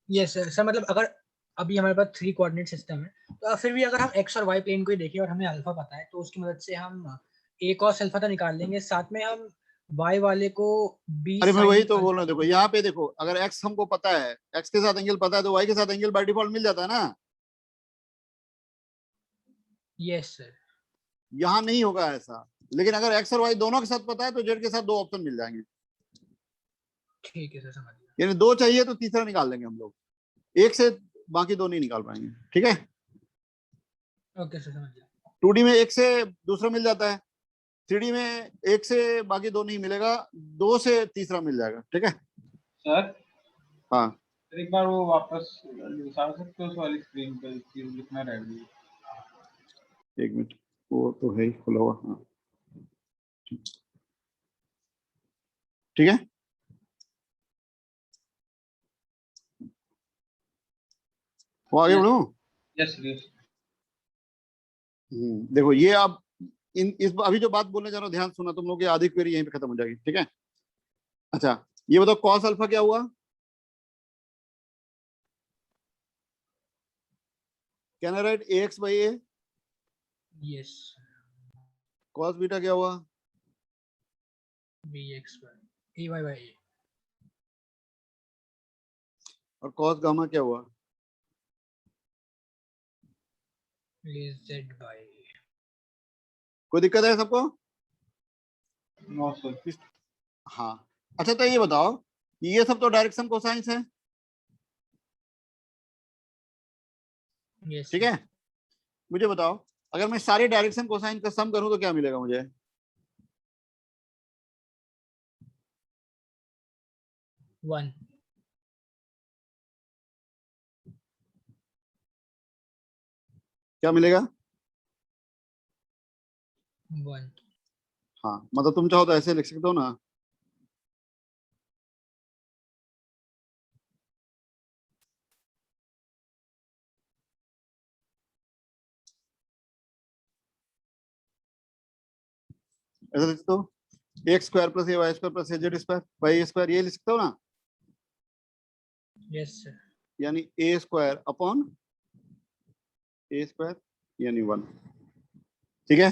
Yes sir. सर मतलब अगर अभी हमारे पास 3 कोऑर्डिनेट सिस्टम है, तो फिर भी अगर हम एक्स और वाई प्लेन को ही देखें और हमें अल्फा पता है, तो उसकी मदद से हम ए cos अल्फा तो निकाल लेंगे, साथ में हम वाई वाले को बी अरे मैं वही sin तो बोल रहा अल्फा। हूँ। देखो यहाँ पे देखो, अगर एक्स हमको पता है, एक्स के साथ एंगल पता है, तो वाई के साथ एंगल बाय डिफॉल्ट मिल जाता है ना। Yes sir. यहाँ नहीं होगा ऐसा, लेकिन अगर एक्स और वाई दोनों के साथ पता है तो जेड के साथ 2 ऑप्शन मिल जाएंगे। ठीक है सर, समझ गया। यानी 2 चाहिए तो तीसरा निकाल लेंगे हम लोग, एक से बाकी 2 नहीं निकाल पाएंगे। ठीक है? ओके सर, समझ गया। 2D में एक से दूसरा मिल जाता है, 3D में एक से बाकी 2 नहीं मिलेगा, 2 से तीसरा मिल जाएगा। ठीक है? सर हाँ एक बार वो वापस दिखा सकते हो उस वाली स्क्रीन पे, चीज लिखना रह गई। 1 मिनट, वो तो है ही खुला हुआ। हाँ ठीक है? वो आगे बढ़ू? Yes yes. देखो ये अब इस अभी जो बात बोलने जा रहा हूँ, ध्यान सुना तुम लोग की आधी क्वेरी यहीं पे खत्म हो जाएगी। ठीक है? अच्छा ये बताओ cos अल्फा क्या हुआ? Can I write ax by a? Yes. cos beta क्या हुआ? bx by ay by a। और cos गामा क्या हुआ? z by a। कोई दिक्कत है सबको? No sir. हाँ अच्छा, तो ये बताओ कि ये सब तो डायरेक्शन कोसाइंस है। यस। ठीक है? मुझे बताओ, अगर मैं सारे डायरेक्शन कोसाइन का सम करूं तो क्या मिलेगा मुझे? वन। क्या मिलेगा? 1। हाँ मतलब तुम चाहो तो ऐसे लिख सकते हो ना, ऐसा लिख सकते हो, x square plus a y square plus a z square by a square, ये लिख सकते हो ना। Yes sir. यानी a square upon a square यानी 1। ठीक है,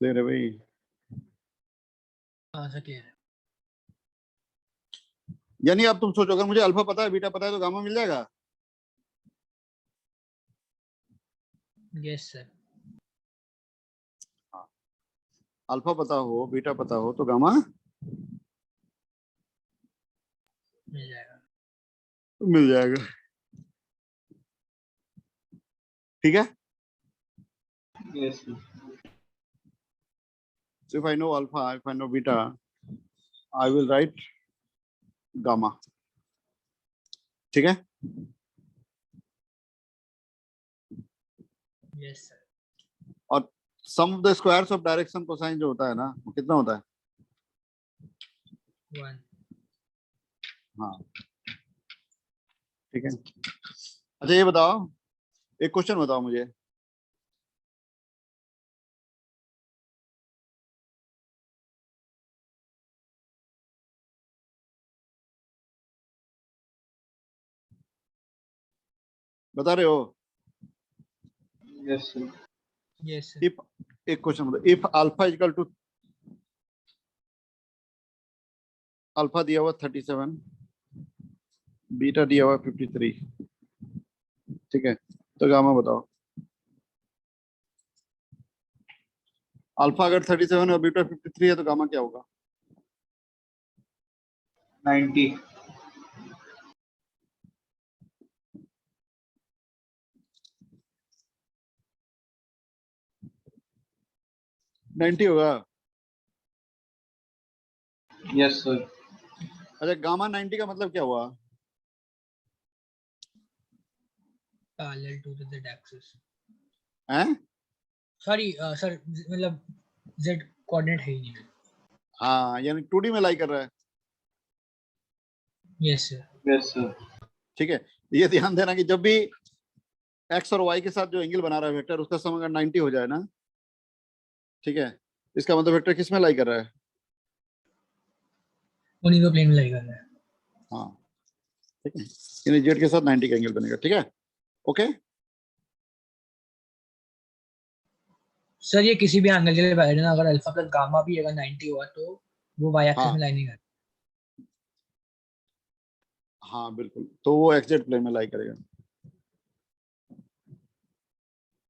क्लियर है भाई। हाँ सर क्लियर है। यानी अब तुम सोचो, अगर मुझे अल्फा पता है बीटा पता है तो गामा मिल जाएगा। Yes sir. अल्फा पता हो बीटा पता हो तो गामा मिल जाएगा। मिल जाएगा। ठीक है, Yes. so if I know alpha, if I know beta, I will write gamma। ठीक है, यस सर। और sum of the squares of direction cosine जो होता है ना, वो कितना होता है? 1। हाँ ठीक है। अच्छा ये बताओ, एक क्वेश्चन बताओ मुझे, बता रहे हो? Yes, sir. Yes sir. If, एक क्वेश्चन बताओ, if alpha equal to, alpha दिया हुआ 37, बीटा दिया हुआ 53, ठीक है, तो गामा बताओ। अल्फा अगर 37 और बीटा 53 है तो गामा क्या होगा? 90. 90 होगा। Yes, sir. अच्छा गामा 90 का मतलब क्या हुआ? Parallel to the z axis. हैं? सॉरी सर, मतलब z कोऑर्डिनेट है ही नहीं। हाँ यानी 2D में लाई कर रहा है। Yes sir. Yes, sir. ठीक है, ये ध्यान देना कि जब भी एक्स और वाई के साथ जो एंगल बना रहा है वेक्टर, उसका सम अगर 90 हो जाए ना, ठीक है, इसका मतलब वेक्टर किस में लाई कर रहा है? उन्हीं को प्लेन में लाई कर रहा है। हाँ ठीक है, यानी जेड के साथ 90 का एंगल बनेगा। ठीक है, ओके। सर ये किसी भी एंगल के लिए वैलिड है ना, अगर अल्फा प्लस गामा भी अगर 90 हुआ तो वो y एक्सिस हाँ में लाई नहीं करता। हाँ बिल्कुल, तो वो एक्सजेड प्लेन में लाई करेगा।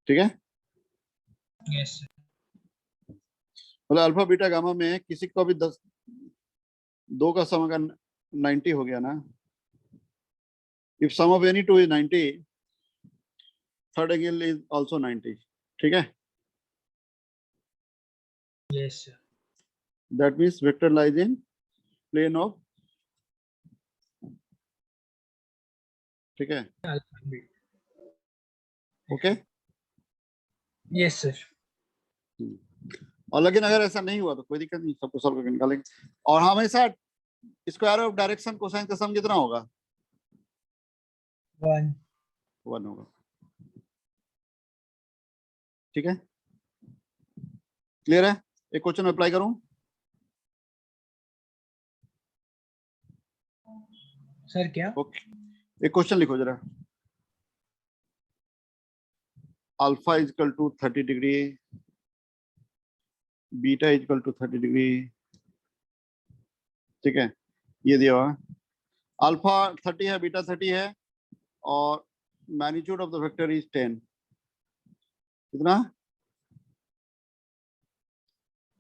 ठीक है, यस सर। मतलब अल्फा बीटा गामा में किसी को भी 10 दो का सम अगर 90 हो गया ना, if sum of any two is 90, third angle is also 90। ठीक है, yes sir. That means vector lies in plane of, ठीक है, ओके। Yes sir. और लेकिन अगर ऐसा नहीं हुआ तो कोई दिक्कत नहीं, सबको सॉल्व करके निकालेंगे। और हमेशा स्क्वायर ऑफ डायरेक्शन कोसाइन का सम कितना होगा? 1। 1 होगा। ठीक है, क्लियर है? एक क्वेश्चन अप्लाई करूं? सर क्या? ओके, एक क्वेश्चन लिखो जरा। Alpha is equal to 30 degree, beta is equal to 30 degree, ठीक है, ये दिया हुआ। अल्फा 30 है, बीटा 30 है, और magnitude of the vector is 10। कितना?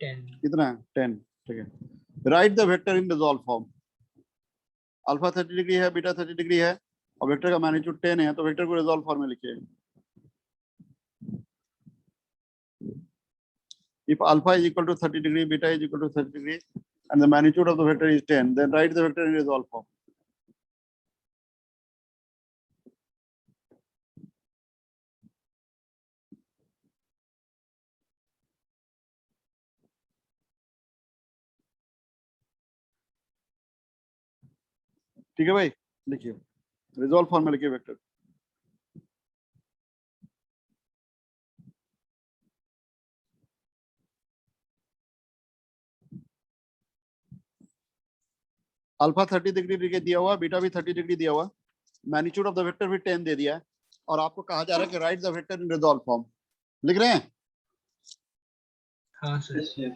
10। कितना है? 10। ठीक है, right the vector in resolve form. Alpha 30 degree है, बीटा 30 डिग्री है, और वेक्टर का मैग्नीट्यूड 10 है, तो वेक्टर को रिजॉल्व फॉर्म में लिखिए। If alpha is equal to 30 degree, beta is equal to 30 degree, and the magnitude of the vector is 10, then write the vector in resolve form. ठीक है भाई, लिखिए रिजॉल्व फॉर्म में लिखिए वेक्टर। अल्फा 30 डिग्री दिया हुआ, बीटा भी 30 degree दिया हुआ, मैग्नीट्यूड ऑफ द वेक्टर भी 10 दे दिया है, और आपको कहा जा रहा है कि right the vector in resolve form. लिख रहे हैं? हाँ सर। Yes, sir.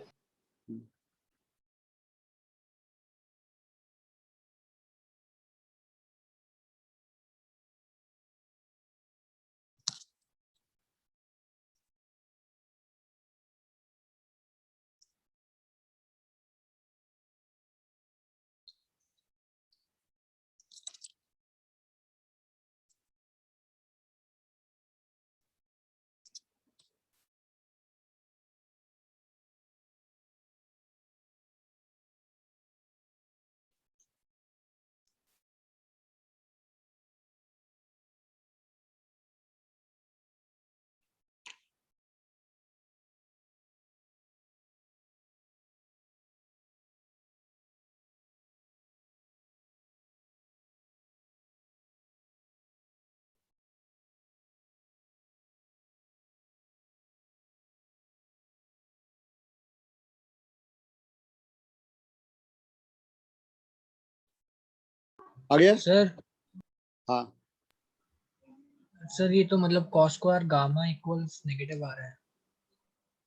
आ गया? सर हाँ, सर ये तो मतलब cos square gamma equals negative आ रहा है।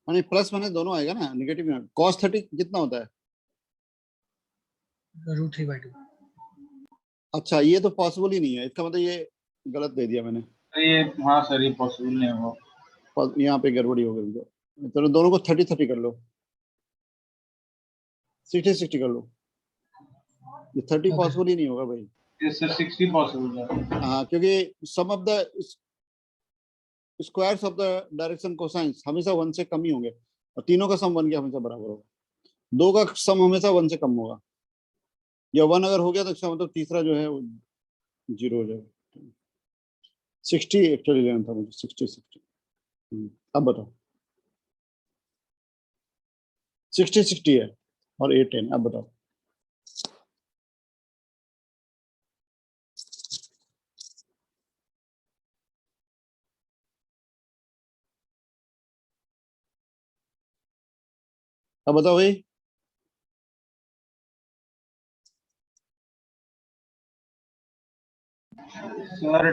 यानी प्लस माइनस दोनों आएगा ना, नेगेटिव में। cos 30 कितना होता है? √3/2। अच्छा, ये तो पॉसिबल ही नहीं है, इसका मतलब ये गलत दे दिया मैंने, तो ये, हाँ सर, ये पॉसिबल नहीं होगा। यहाँ पे गड़बड़ी हो गई। तो दोनों को 30-30 कर लो, 60-60 कर लो, ये 30 Okay. पॉसिबल ही नहीं होगा भाई। Yes, sir, 60 पॉसिबल है। हाँ, क्योंकि sum of the squares of the direction cosines हमेशा 1 से कम ही होंगे, और तीनों का सम 1 के हमेशा बराबर होगा। 2 का सम हमेशा 1 से कम होगा, या 1 अगर हो गया तो इसका मतलब तीसरा जो है वो 0 हो जाएगा। 60 एक्चुअली लेना था मुझे, 60। अब बताओ, 60 है और 8 10, अब बताओ। अब बताओ भाई। सर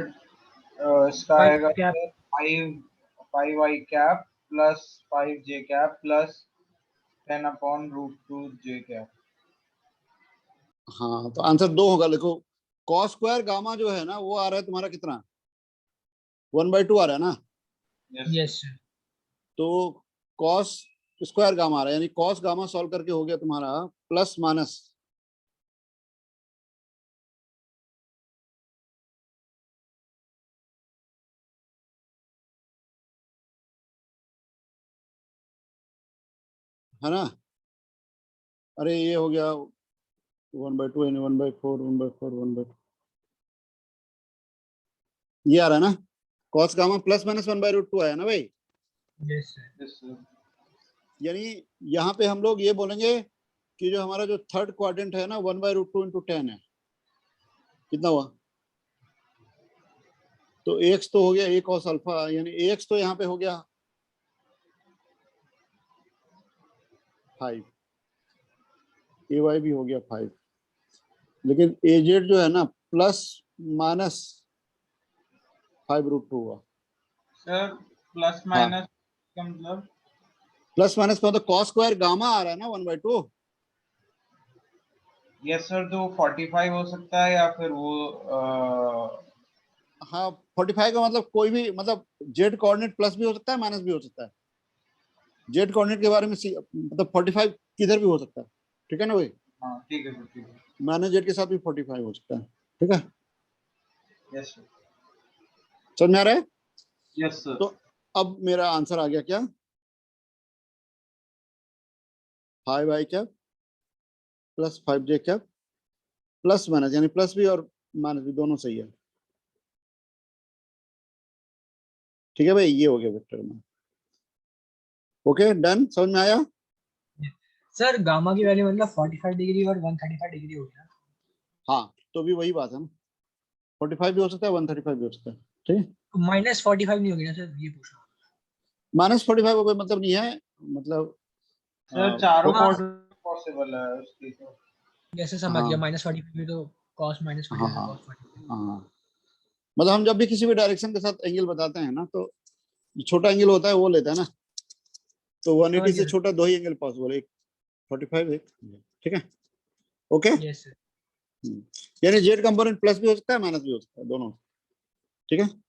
इसका आएगा 5 cap plus 5 j cap plus 10/√2 j cap. हाँ, तो आंसर 2 होगा। देखो, cos स्क्वायर गामा जो है ना, वो आ रहा है तुम्हारा कितना, 1/2 आ रहा है ना। Yes sir. तो cos स्क्वायर गामा आ रहा है, यानी cos गामा सॉल्व करके हो गया तुम्हारा प्लस माइनस है ना। अरे ये हो गया 1/2 यानी 1/4 1/4 1/2, ये आ रहा है ना। cos गामा प्लस माइनस 1/√2 आया ना भाई। Yes sir. Yes, sir. यानी यहाँ पे हम लोग ये बोलेंगे कि जो हमारा जो थर्ड क्वाड्रेंट है ना, 1/√2 × 10 है। कितना हुआ? तो x तो हो गया a cos अल्फा, यानी ax तो यहाँ पे हो गया 5, ay भी हो गया 5, लेकिन az जो है ना प्लस माइनस 5√2 हुआ। सर प्लस माइनस का मतलब? प्लस माइनस का मतलब cos स्क्वायर गामा आ रहा है ना 1/2। यस सर, तो 45 हो सकता है या फिर वो हाँ, 45 का मतलब कोई भी, मतलब जेड कोऑर्डिनेट प्लस भी हो सकता है, माइनस भी हो सकता है। जेड कोऑर्डिनेट के बारे में मतलब 45 किधर भी हो सकता है, ठीक है ना भाई। हाँ ठीक है सर, ठीक है। माइनस जेड के साथ भी 45 हो सकता है, ठीक है। Yes sir. समझ में आ रहा है? Yes sir. तो अब मेरा आंसर आ गया क्या, 5i cap plus 5j cap plus minus, यानी प्लस भी और माइनस भी दोनों सही है, ठीक है भाई। ये हो गया वेक्टर में। Okay, done. समझ में आया? सर गामा की वैल्यू मतलब 45 डिग्री और 135 डिग्री हो गया। हाँ, तो भी वही बात है ना, 45 भी हो सकता है, 135 भी हो सकता है, ठीक है। -45 नहीं हो गया सर, ये पूछ रहा हूँ। -45 का कोई मतलब नहीं है, मतलब सर चारों हाँ। पॉसिबल है उसकी तो। जैसे समझ गया, हाँ -45 भी तो cos -45 हाँ है, हाँ cos 45। हाँ, मतलब हम जब भी किसी भी डायरेक्शन के साथ एंगल बताते हैं ना, तो जो छोटा एंगल होता है वो लेते हैं ना, तो 180 समझ से गया छोटा दो ही एंगल पॉसिबल है, एक 45 एक, ठीक है, ओके। Yes sir. यानी जेड कंपोनेंट प्लस भी हो सकता है माइनस भी हो सकता है, दोनों, ठीक है।